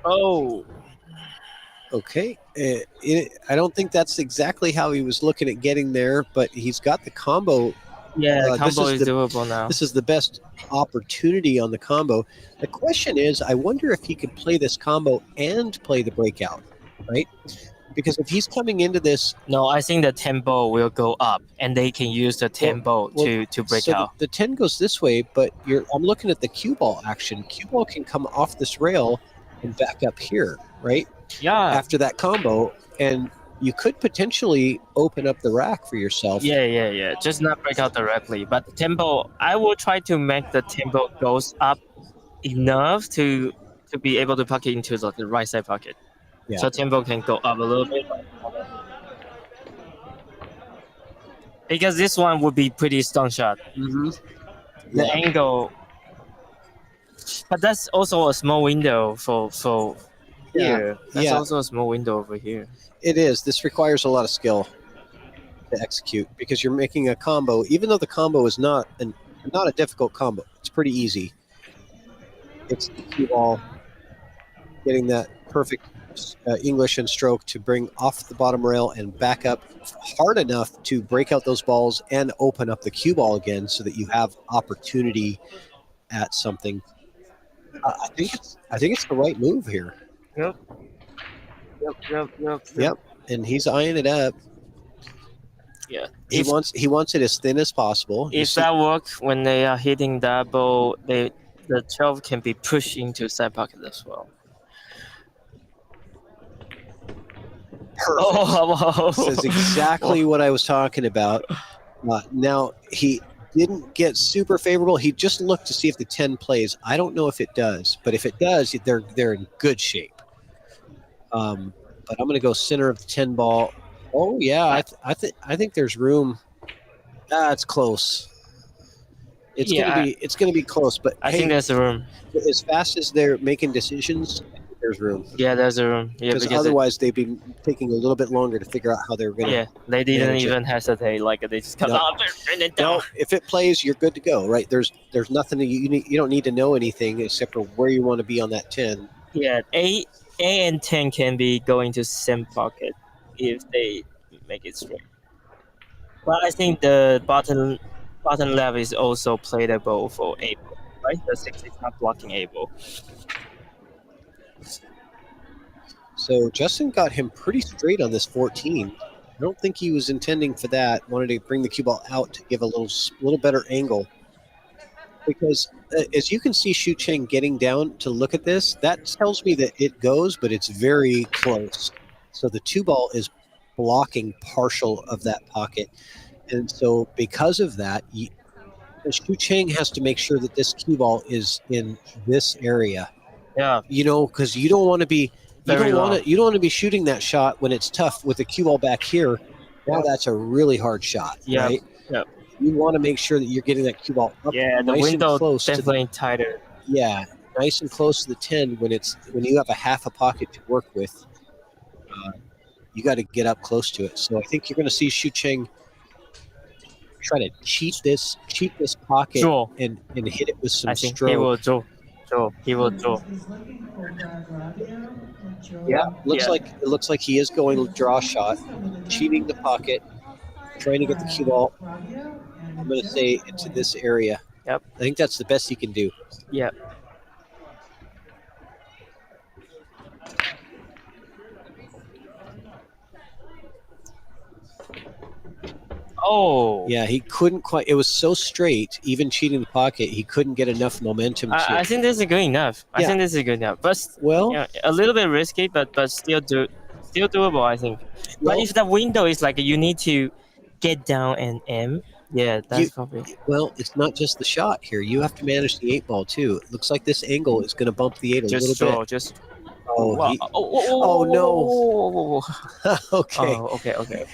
Oh. Okay. I don't think that's exactly how he was looking at getting there, but he's got the combo. Yeah, combo is doable now. This is the best opportunity on the combo. The question is, I wonder if he could play this combo and play the breakout, right? Because if he's coming into this... No, I think the tempo will go up, and they can use the tempo to break out. The 10 goes this way, but I'm looking at the cue ball action. Cue ball can come off this rail and back up here, right? Yeah. After that combo, and you could potentially open up the rack for yourself. Yeah. Just not break out directly, but the tempo, I will try to make the tempo goes up enough to be able to pocket into the right side pocket. Yeah. So tempo can go up a little bit. Because this one would be pretty stone shot. Mm-hmm. The Yeah. angle, but that's also a small window for here. That's Yeah. also a small window over here. It is. This requires a lot of skill to execute because you're making a combo. Even though the combo is not a difficult combo, it's pretty easy. It's the cue ball, getting that perfect English and stroke to bring off the bottom rail and back up hard enough to break out those balls and open up the cue ball again, so that you have opportunity at something. I think it's the right move here. Yep. And he's eyeing it up. Yeah. He wants it as thin as possible. If that works, when they are hitting that ball, the 12 can be pushed into side pocket as well. Perfect. Oh, This is exactly what I was talking about. Now, he didn't get super favorable. He just looked to see if the 10 plays. I don't know if it does, but if it does, they're in good shape. But I'm going to go center of the 10 ball. Oh yeah, I think there's room. It's close. It's gonna be close, but I think there's a room. As fast as they're making decisions, there's room. Yeah, there's a room. Yeah, because otherwise they'd be taking a little bit longer to figure out how they're gonna. Yeah, they didn't even hesitate. Like they just come up and then down. No, if it plays, you're good to go. Right? There's nothing that you don't need to know anything except for where you want to be on that 10. Yeah, A and 10 can be going to same pocket if they make it straight. But I think the bottom left is also playable for able, right? The 6 is not blocking able. So Justin got him pretty straight on this 14. I don't think he was intending for that. Wanted to bring the cue ball out to give a little better angle. Because as you can see Xu Cheng getting down to look at this, that tells me that it goes, but it's very close. So the 2 ball is blocking partial of that pocket. And so because of that, Xu Cheng has to make sure that this cue ball is in this area. Yeah. Because you don't want to be you don't want to be shooting that shot when it's tough with the cue ball back here. Now that's a really hard shot, right? Yeah. You want to make sure that you're getting that cue ball up the nice window and close definitely tighter. Yeah, nice and close to the 10 when you have a half a pocket to work with. You got to get up close to it. So I think you're going to see Xu Cheng try to cheat this pocket and hit it with some stroke. He will draw. He will draw. Yeah, it looks like he is going to draw a shot, cheating the pocket, trying to get the cue ball. I'm going to say into this area. Yep. I think that's the best he can do. Yep. Oh. Yeah, he couldn't quite. It was so straight, even cheating the pocket, he couldn't get enough momentum. I think this is good enough. I think this is good enough. But a little bit risky, but still doable. I think. But if the window is like you need to get down and aim, that's probably. Well, it's not just the shot here. You have to manage the 8 ball too. It looks like this angle is going to bump the 8 a little bit. No. Okay.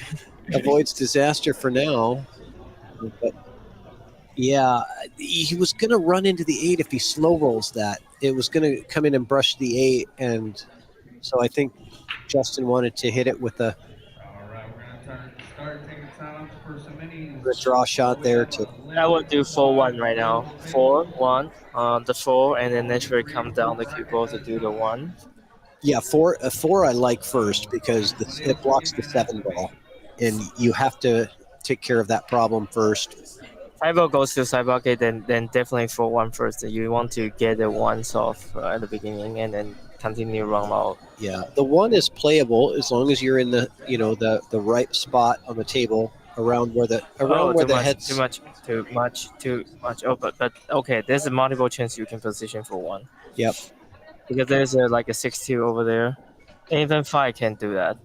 Avoids disaster for now. But yeah, he was going to run into the 8 if he slow rolls that. It was going to come in and brush the 8, and so I think Justin wanted to hit it with a draw shot there. I will do 4-1 right now. 4-1 on the 4, and then naturally come down the cue ball to do the 1. Yeah, 4 I like first because it blocks the 7 ball. And you have to take care of that problem first. Side ball goes to side pocket, then definitely 4-1 first. You want to get the 1s off at the beginning and then continue run out. Yeah, the 1 is playable as long as you're in the the right spot on the table around where the head's too much. Oh, but okay, there's a multiple chance you can position for 1. Yep. Because there's a 6-2 over there. Even 5 can do that.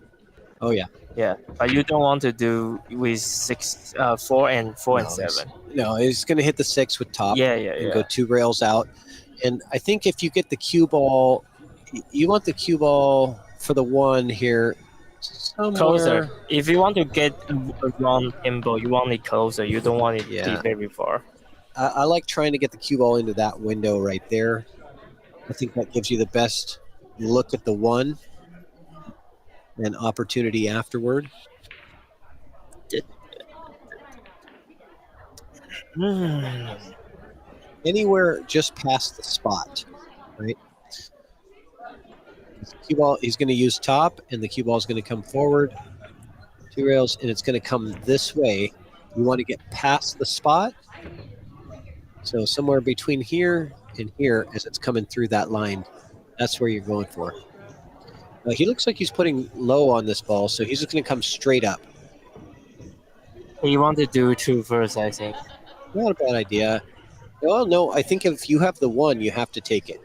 Oh yeah. Yeah, but you don't want to do with 4 and 7. No, he's going to hit the 6 with top. And go 2 rails out. And I think if you get the cue ball, you want the cue ball for the one here. Somewhere. Closer. If you want to get a wrong tempo, you want it closer. You don't want it to Yeah. be very far. I like trying to get the cue ball into that window right there. I think that gives you the best look at the one and opportunity afterward. Anywhere just past the spot, right? Cue ball, he's going to use top, and the cue ball is going to come forward, 2 rails, and it's going to come this way. You want to get past the spot. So somewhere between here and here, as it's coming through that line, that's where you're going for. He looks like he's putting low on this ball, so he's just going to come straight up. You want to do 2 first, I think. Not a bad idea. Well, no, I think if you have the one, you have to take it.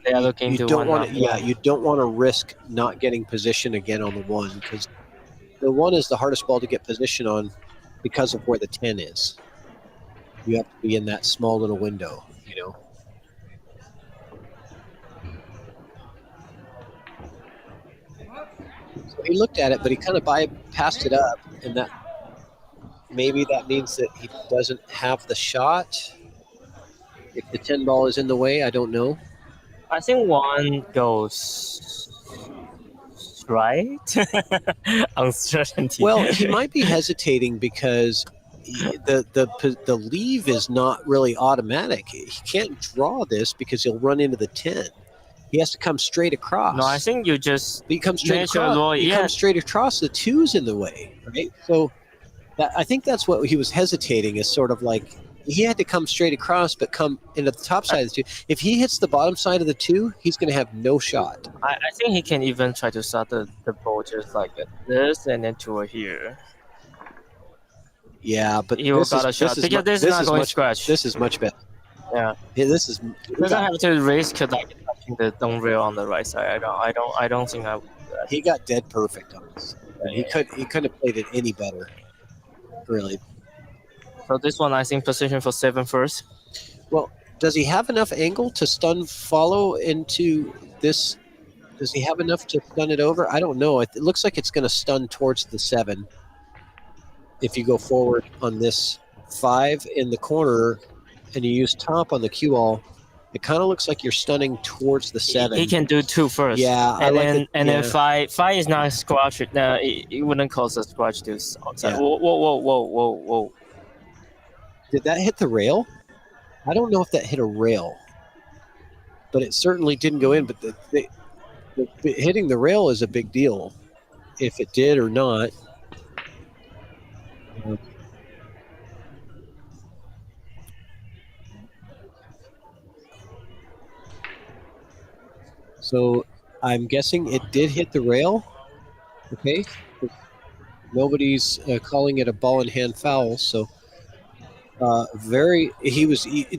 They are looking You to don't one want to, up. yeah, you don't want to risk not getting position again on the one, because the one is the hardest ball to get position on because of where the 10 is. You have to be in that small little window, you know. So he looked at it, but he kind of bypassed it up, and that maybe that means that he doesn't have the shot. If the 10 ball is in the way, I don't know. I think one goes right. Uncertainty. Well, he might be hesitating because the leave is not really automatic. He can't draw this because he'll run into the 10. He has to come straight across. No, I think you just He comes straight natural across. law, He yeah. comes straight across. The 2's in the way, right? So I think that's what he was hesitating, is sort of like he had to come straight across, but come into the top side of the 2. If he hits the bottom side of the 2, he's going to have no shot. I think he can even try to start the ball just like this and then to here. Yeah, but He will got a shot because this is not going to scratch. This is much better. Yeah. This is. You don't have to risk like touching the don't rail on the right side. I don't think I would do that. He got dead perfect on this. He couldn't have played it any better. Really. So this one, I think position for 7 first. Well, does he have enough angle to stun follow into this? Does he have enough to stun it over? I don't know. It looks like it's going to stun towards the 7. If you go forward on this 5 in the corner and you use top on the cue ball, it kind of looks like you're stunning towards the 7. He can do 2 first. Yeah, and like then it, and yeah. then 5 is not scratch. No, it wouldn't cause a scratch to outside. Yeah. Whoa. Did that hit the rail? I don't know if that hit a rail, but it certainly didn't go in. But the hitting the rail is a big deal, if it did or not. So I'm guessing it did hit the rail. Okay. Nobody's calling it a ball in hand foul. So the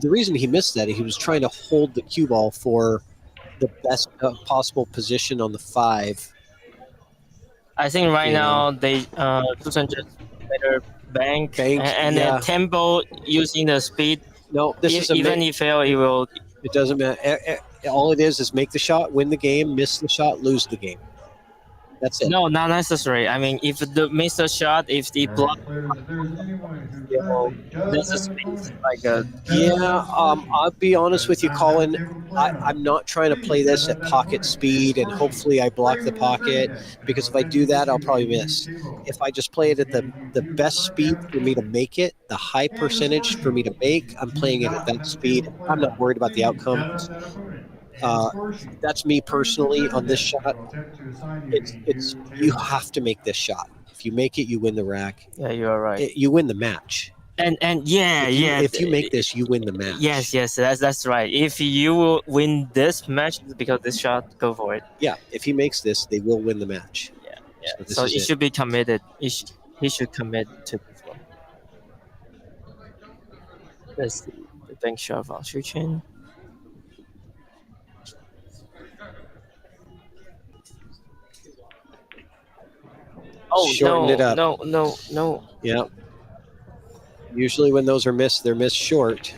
reason he missed that, he was trying to hold the cue ball for the best possible position on the 5. I think right now they Susan just better bank and then tempo using the speed. No, this is even if fail, it will. It doesn't matter. All it is make the shot, win the game, miss the shot, lose the game. That's it. No, not necessary. I mean, if the miss the shot, if the block, this is like a. Yeah, I'll be honest with you, Colin. I'm not trying to play this at pocket speed and hopefully I block the pocket, because if I do that, I'll probably miss. If I just play it at the best speed for me to make it, the high percentage for me to make, I'm playing it at that speed. I'm not worried about the outcome. That's me personally on this shot. It's you have to make this shot. If you make it, you win the rack. Yeah, you are right. You win the match. And If you make this, you win the match. Yes, that's right. If you will win this match because this shot, go for it. Yeah, if he makes this, they will win the match. Yeah. So he should be committed. He should commit to this one. Let's see the bank shot from Xu Chen. Oh, Shortened it up. No. Yeah. Usually when those are missed, they're missed short.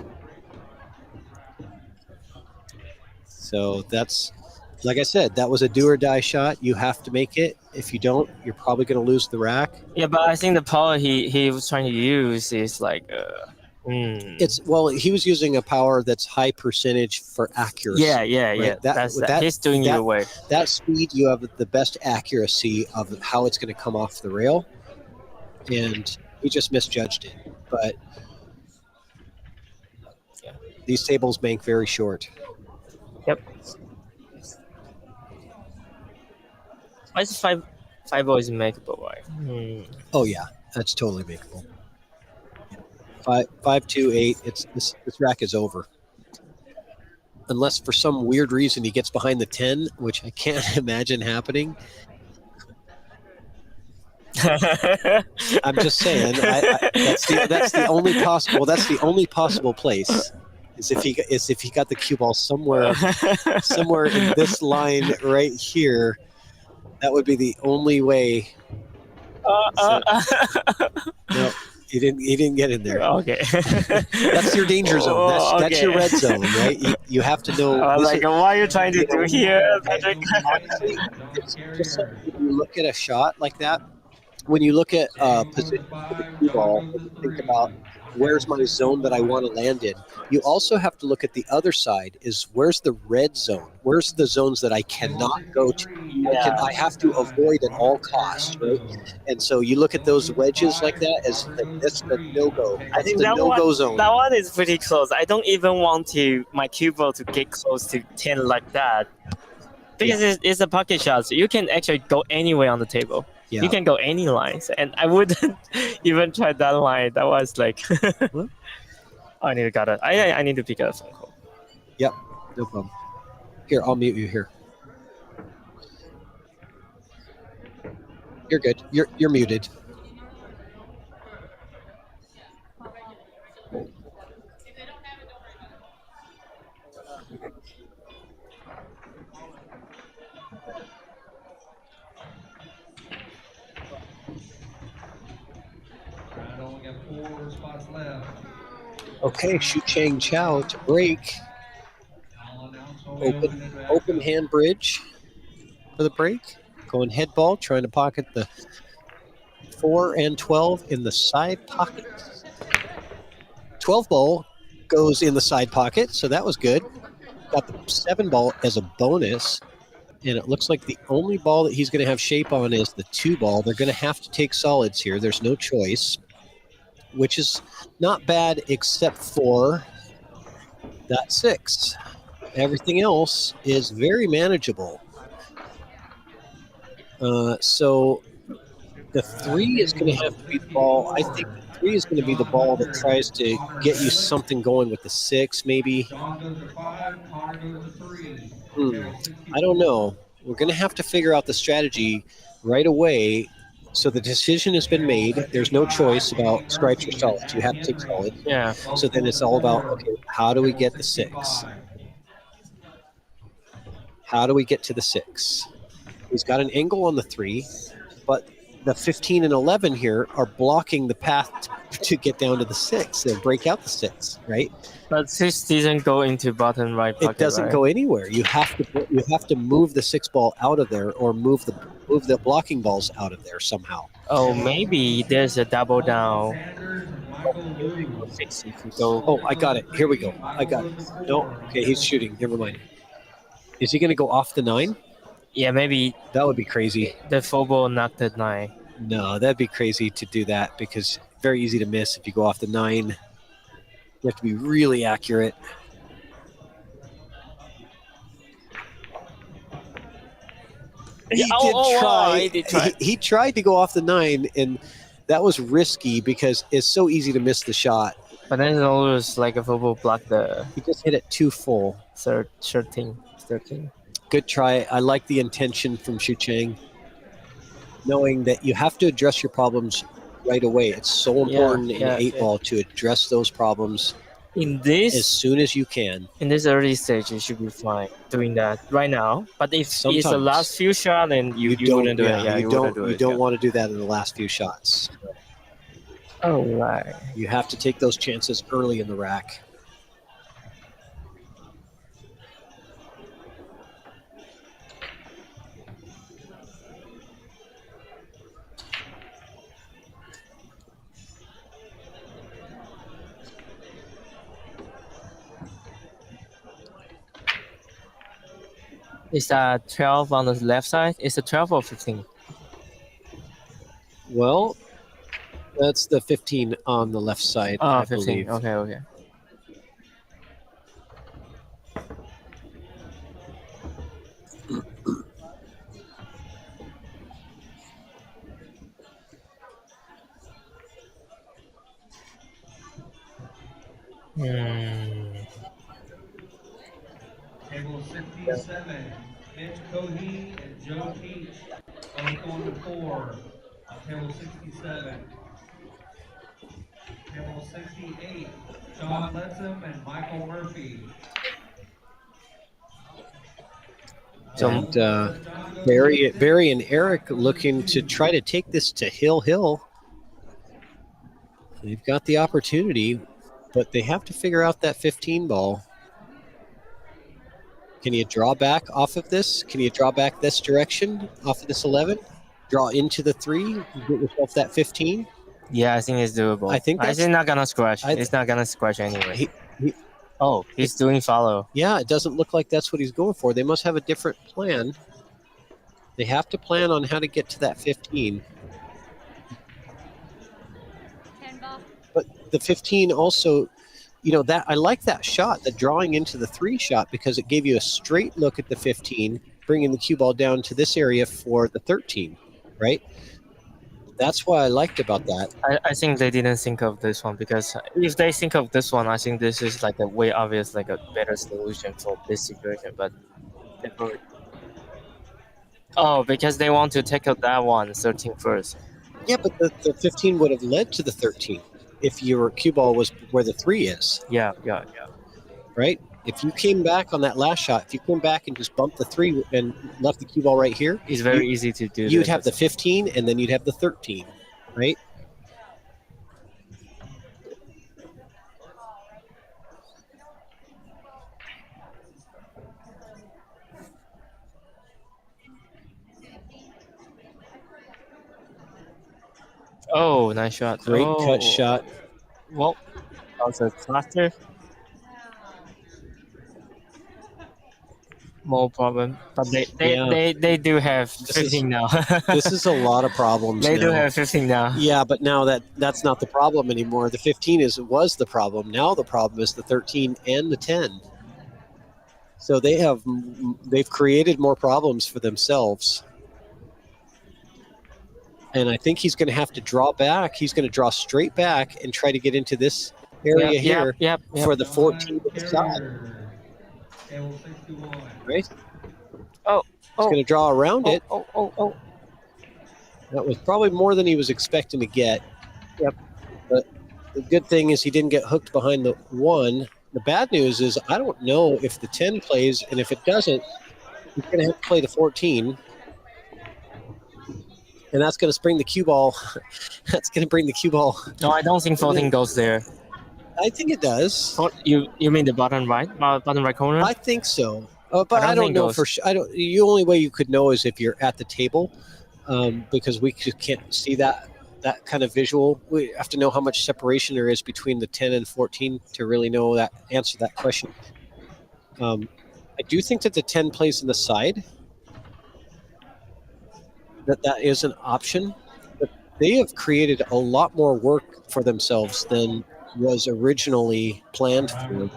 So that's Like I said, that was a do or die shot. You have to make it. If you don't, you're probably going to lose the rack. Yeah, but I think the power he was trying to use is like It's he was using a power that's high percentage for accuracy. yeah. He's doing that, your way. That speed, you have the best accuracy of how it's going to come off the rail, and he just misjudged it. But these tables bank very short. Yep. Why is 5-0 is makeable, right? Oh yeah, that's totally makeable. 5-2-8. This rack is over. Unless for some weird reason he gets behind the 10, which I can't imagine happening. I'm just saying. That's the only possible. That's the only possible place. Is if he got the cue ball somewhere in this line right here. That would be the only way. No, he didn't get in there. Okay. That's your danger zone. That's your red zone, right? You have to know. What are you trying to do here, Patrick? Honestly, just when you look at a shot like that, when you look at position of the cue ball, think about where's my zone that I want to land in. You also have to look at the other side. Is where's the red zone? Where's the zones that I cannot go to? I have to avoid at all costs, right? And so you look at those wedges like that as that's the no-go. I think the no-go zone. That one is pretty close. I don't even want my cue ball to get close to 10 like that. Because it's a pocket shot, so you can actually go anywhere on the table. Yeah. You can go any lines, and I wouldn't even try that line. That was like, I need to pick up a phone call. Yep, no problem. Here, I'll mute you here. You're good. You're muted. Okay, CHAO to break. Open hand bridge for the break. Going head ball, trying to pocket the 4 and 12 in the side pocket. 12 ball goes in the side pocket, so that was good. Got the 7 ball as a bonus, and it looks like the only ball that he's going to have shape on is the 2 ball. They're going to have to take solids here. There's no choice, which is not bad except for that 6. Everything else is very manageable. So the 3 is going to have to be the ball. I think the 3 is going to be the ball that tries to get you something going with the 6, maybe. I don't know. We're going to have to figure out the strategy right away. So the decision has been made. There's no choice about stripes or solids. You have to take solids. Yeah. So then it's all about, okay, how do we get the 6? How do we get to the 6? He's got an angle on the 3, but the 15 and 11 here are blocking the path to get down to the 6. They'll break out the 6, right? But 6 doesn't go into bottom right pocket. It doesn't go anywhere. You have to move the 6 ball out of there, or move the blocking balls out of there somehow. Oh, maybe there's a double down. 6 if you go. Oh, I got it. Here we go. I got it. No, okay, he's shooting. Never mind. Is he going to go off the 9? Yeah, maybe. That would be crazy. The 4 ball knocked the 9. No, that'd be crazy to do that because very easy to miss if you go off the 9. You have to be really accurate. He did try. He tried to go off the 9, and that was risky because it's so easy to miss the shot. But then it always like a football block the. He just hit it too full. 13. Good try. I like the intention from CHAO, knowing that you have to address your problems right away. It's so important in 8-ball to address those problems as soon as you can. In this early stage, you should be fine doing that right now. But if it's the last few shots, then you wouldn't do it. Yeah, you don't want to do that in the last few shots. Oh, right. You have to take those chances early in the rack. Is that 12 on the left side? Is it 12 or 15? Well, that's the 15 on the left side, Oh, I 15. believe. Okay, okay. Hmm. Table 67, Mitch Cohey and Joe Teach, both going to 4 on table 67. Table 68, John Letzum and Michael Murphy. And Barry and Eric looking to try to take this to Hill. They've got the opportunity, but they have to figure out that 15 ball. Can you draw back off of this? Can you draw back this direction off of this 11? Draw into the 3, get yourself that 15? Yeah, I think it's doable. I think that's not gonna scratch. It's not gonna scratch anyway. Oh, he's doing follow. Yeah, it doesn't look like that's what he's going for. They must have a different plan. They have to plan on how to get to that 15. But the 15 also, that I like that shot, the drawing into the 3 shot, because it gave you a straight look at the 15, bringing the cue ball down to this area for the 13, right? That's what I liked about that. I think they didn't think of this one, because if they think of this one, I think this is like a way obvious, like a better solution for this situation. But because they want to tackle that one 13 first. Yeah, but the 15 would have led to the 13 if your cue ball was where the 3 is. Yeah. Right? If you came back on that last shot, if you came back and just bumped the 3 and left the cue ball right here, it's very easy to do. You'd have the 15 and then you'd have the 13, right? Oh, nice shot. Great cut shot. Well, also cluster. No problem. But they do have 15 now. This is a lot of problems. They do have 15 now. Yeah, but now that's not the problem anymore. The 15 was the problem. Now the problem is the 13 and the 10. So they've created more problems for themselves. And I think he's going to have to draw back. He's going to draw straight back and try to get into this area here for the 14 to the side. Right? Oh. He's going to draw around it. Oh. That was probably more than he was expecting to get. Yep. But the good thing is he didn't get hooked behind the 1. The bad news is I don't know if the 10 plays, and if it doesn't, he's going to have to play the 14. And that's going to bring the cue ball. That's going to bring the cue ball. No, I don't think 14 goes there. I think it does. You mean the bottom right corner? I think so. But I don't know for sure. The only way you could know is if you're at the table, because we just can't see that kind of visual. We have to know how much separation there is between the 10 and 14 to really answer that question. I do think that the 10 plays in the side. That is an option, but they have created a lot more work for themselves than was originally planned for. I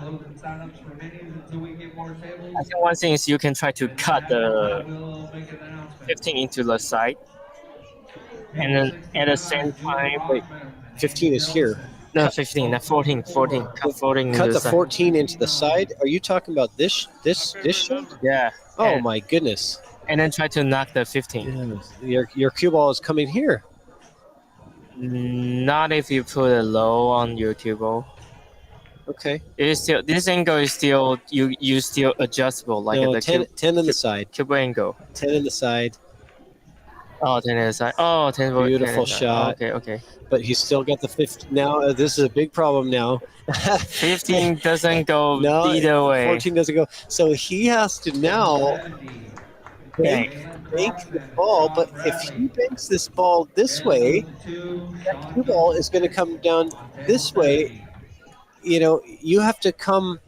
think one thing is you can try to cut the 15 into the side, and then at the same time, 15 is here. No, 15, not 14. Cut 14. Cut the 14 into the side. Are you talking about this shot? Yeah. Oh my goodness. And then try to knock the 15. Your cue ball is coming here. Not if you put it low on your cue ball. Okay. It is still, this angle is still you still adjustable, like no, the 10 in the side. Cube angle. 10 in the side. Oh, 10 in the side. Oh, 10 beautiful shot. Okay. But he's still got the 15. Now this is a big problem now. 15 doesn't go either way. 14 doesn't go. So he has to now bank the ball, but if he banks this ball this way, that cue ball is going to come down this way. You have to come.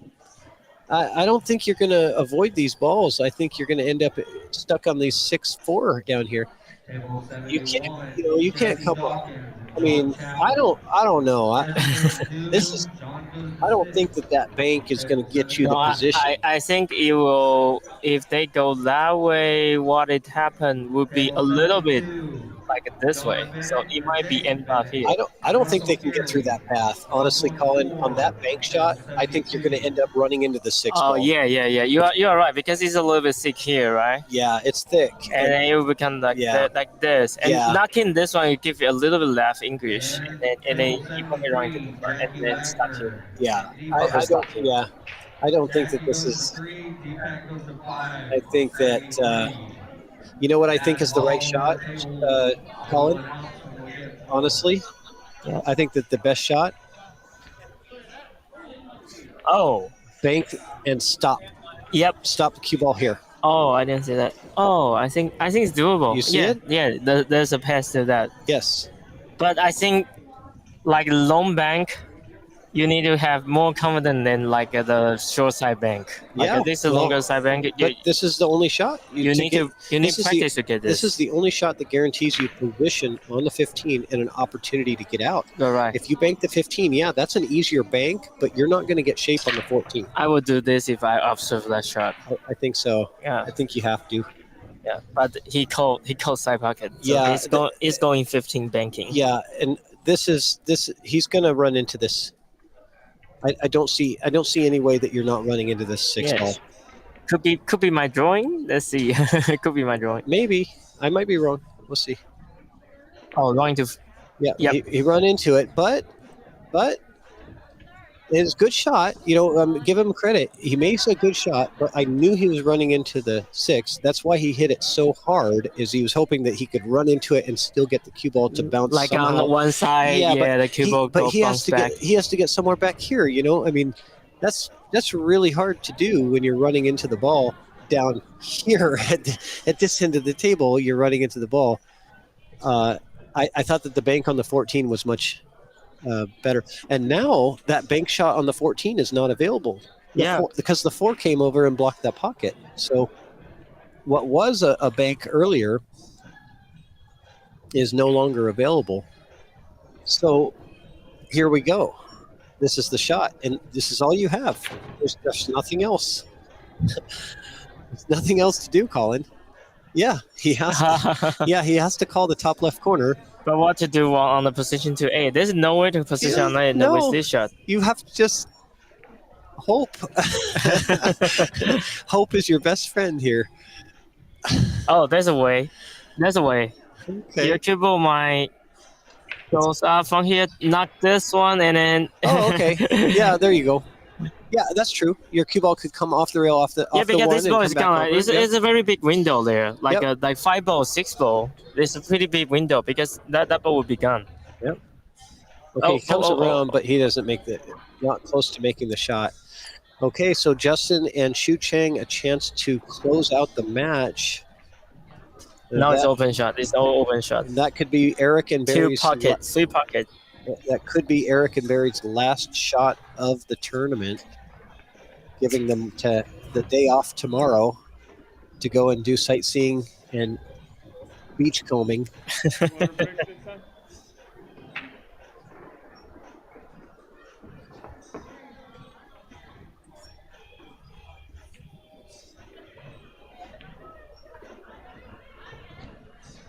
I don't think you're going to avoid these balls. I think you're going to end up stuck on these 6-4 down here. Table You can't, 71. you can't Jesse come up. Dawkins, I mean, John I don't know. Chow. This is. John goes I don't to think six. that bank is going to get you No, the position. I think it will. If they go that way, what it happened would be a Table little bit 72. like this way. Jonathan So it might be end up Bennett. here. I don't think they Russell can get through Perry. that path. Honestly, Colin, on that bank shot, I think you're going to end up running into the 6 Oh ball. yeah. You are right because it's a little bit thick here, right? Yeah, it's thick. And then it will become like Yeah. like this. And Yeah. knocking this one, you give it a little bit left English, and then Table you put it around to the 73. front, and Jackie then start here. Wagner. Yeah, Deepak I don't. here. Yeah, I don't think that Jackie this goes is. to 3. Deepak goes to 5. I think that you know what I think is the right shot, Colin. Honestly, Yeah. I think that the best shot, Oh. bank and stop Yep. the cue ball here. Oh, I didn't see that. Oh, I think it's doable. You see yeah, it? Yeah, there's a pass to that. Yes. But I think like long bank, you need to have more confidence than like the short side bank. Like Yeah, this is a well, longer side bank. But this is the only shot. You need this is practice to get this. This is the only shot that guarantees you position on the 15 and an opportunity to get out. You're right. If you bank the 15, yeah, that's an easier bank, but you're not going to get shape on the 14. I would do this if I observe that shot. I think so. Yeah. I think you have to. Yeah, but he called side pocket. So Yeah, it's going 15 banking. Yeah, and this. He's going to run into this. I don't see any way that you're not running into this 6 Yes. ball. Could be my drawing. Let's see. Could be my drawing. Maybe I might be wrong. We'll see. Oh, going to. Yeah, Yep. he run into it, but it's a good shot. You know, give him credit. He makes a good shot, but I knew he was running into the 6. That's why he hit it so hard. Is he was hoping that he could run into it and still get the cue ball to bounce Like somehow. on one side, Yeah, the cue ball but he has bounce to back. he has to get somewhere back here. You know, I mean, that's really hard to do when you're running into the ball down here at this end of the table. You're running into the ball. I thought that the bank on the 14 was much better, and now that bank shot on the 14 is not available. Because the 4 came over and blocked that pocket. So what was a bank earlier is no longer available. So here we go. This is the shot, and this is all you have. There's nothing else. There's nothing else to do, Colin. Yeah, he has. He has to call the top left corner. But what to do on the position 2A? There's no way to position on it No. with this shot. You have to just hope. Hope is your best friend here. Oh, there's a way. There's a way. Okay. Your cue ball might goes up from here, knock this one, and then. Oh, okay. Yeah, there you go. Yeah, that's true. Your cue ball could come off the rail off the Yeah, off the because one this and ball come is back gone. over. It's a very big window there, like Yep. like 5 ball, 6 ball. It's a pretty big window because that ball would be gone. Okay, Oh, he comes oh, oh, around, but he doesn't make not close to making the shot. Okay, so Justin and Shu Chang a chance to close out the match. Now it's That- open shot. It's all open shot. That could be Eric and 2 Barry's. pocket, 3 pocket. That could be Eric and Barry's last shot of the tournament, giving them to the day off tomorrow to go and do sightseeing and beach combing.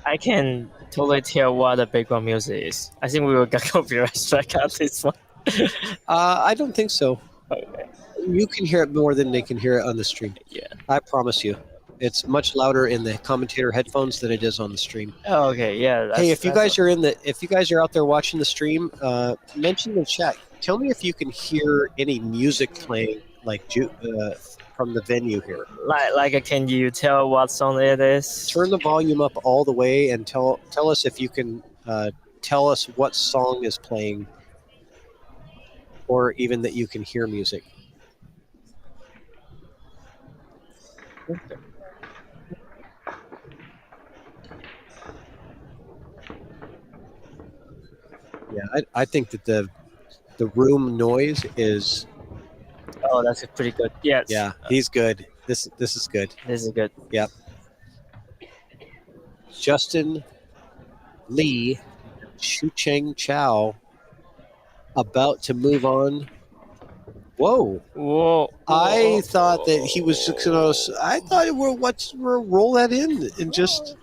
I can totally tell what the background music is. I think we will get copyright strike on this one. I don't think so. Okay. You can hear it more than they can hear it on the stream. Yeah. I promise you. It's much louder in the commentator headphones than it is on the stream. Oh, okay. Yeah. Hey, if you guys are out there watching the stream, mention in the chat. Tell me if you can hear any music playing, like from the venue here. Can you tell what song it is? Turn the volume up all the way and tell us if you can tell us what song is playing, or even that you can hear music. Yeah, I think that the room noise is Oh, that's pretty good. Yes. Yeah, he's good. This is good. This is good. Yep. Justin Lee, CHAO about to move on. Whoa. Whoa. I thought that he was just going to. I thought we'll roll that in and just.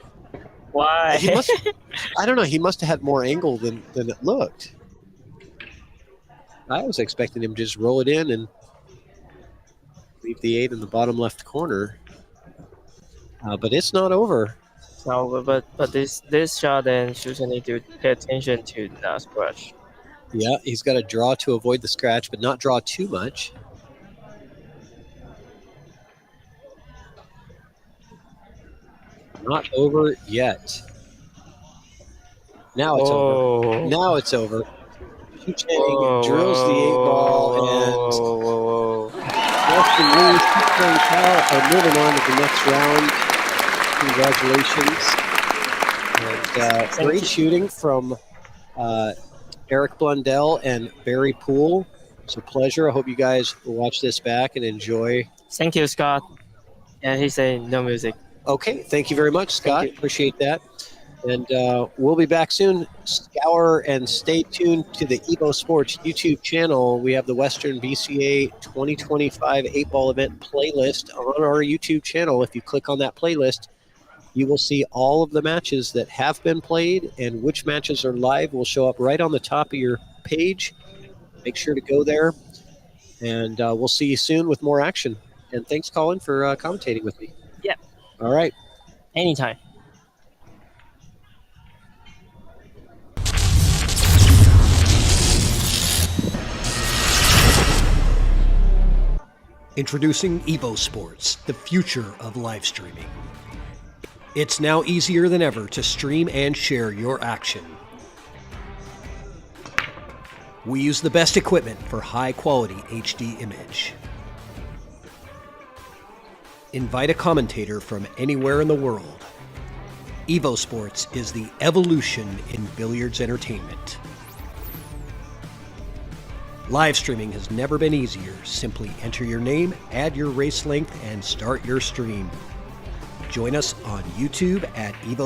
Why? He must. I don't know. He must have had more angle than it looked. I was expecting him to just roll it in and leave the 8 in the bottom left corner. But it's not over. No, but this shot and shooter need to pay attention to that scratch. Yeah, he's got to draw to avoid the scratch, but not draw too much. Not over yet. Now it's over. Now it's over. Chang drills the 8-ball, and Justin Lee and CHAO are moving on to the next round. Congratulations. And great shooting from Eric Blundell and Barry POOLE. It's a pleasure. I hope you guys will watch this back and enjoy. Thank you, Scott. Yeah, he said no music. Okay, thank you very much, Scott. Appreciate that. And we'll be back soon. Scour and stay tuned to the EvoSports YouTube channel. We have the Western BCA 2025 8-ball event playlist on our YouTube channel. If you click on that playlist, you will see all of the matches that have been played, and which matches are live will show up right on the top of your page. Make sure to go there, and we'll see you soon with more action. And thanks, Colin, for commentating with me. Yeah. All right. Anytime. Introducing EvoSports, the future of live streaming. It's now easier than ever to stream and share your action. We use the best equipment for high-quality HD image. Invite a commentator from anywhere in the world. EvoSports is the evolution in billiards entertainment. Live streaming has never been easier. Simply enter your name, add your race length, and start your stream. Join us on YouTube at Evo.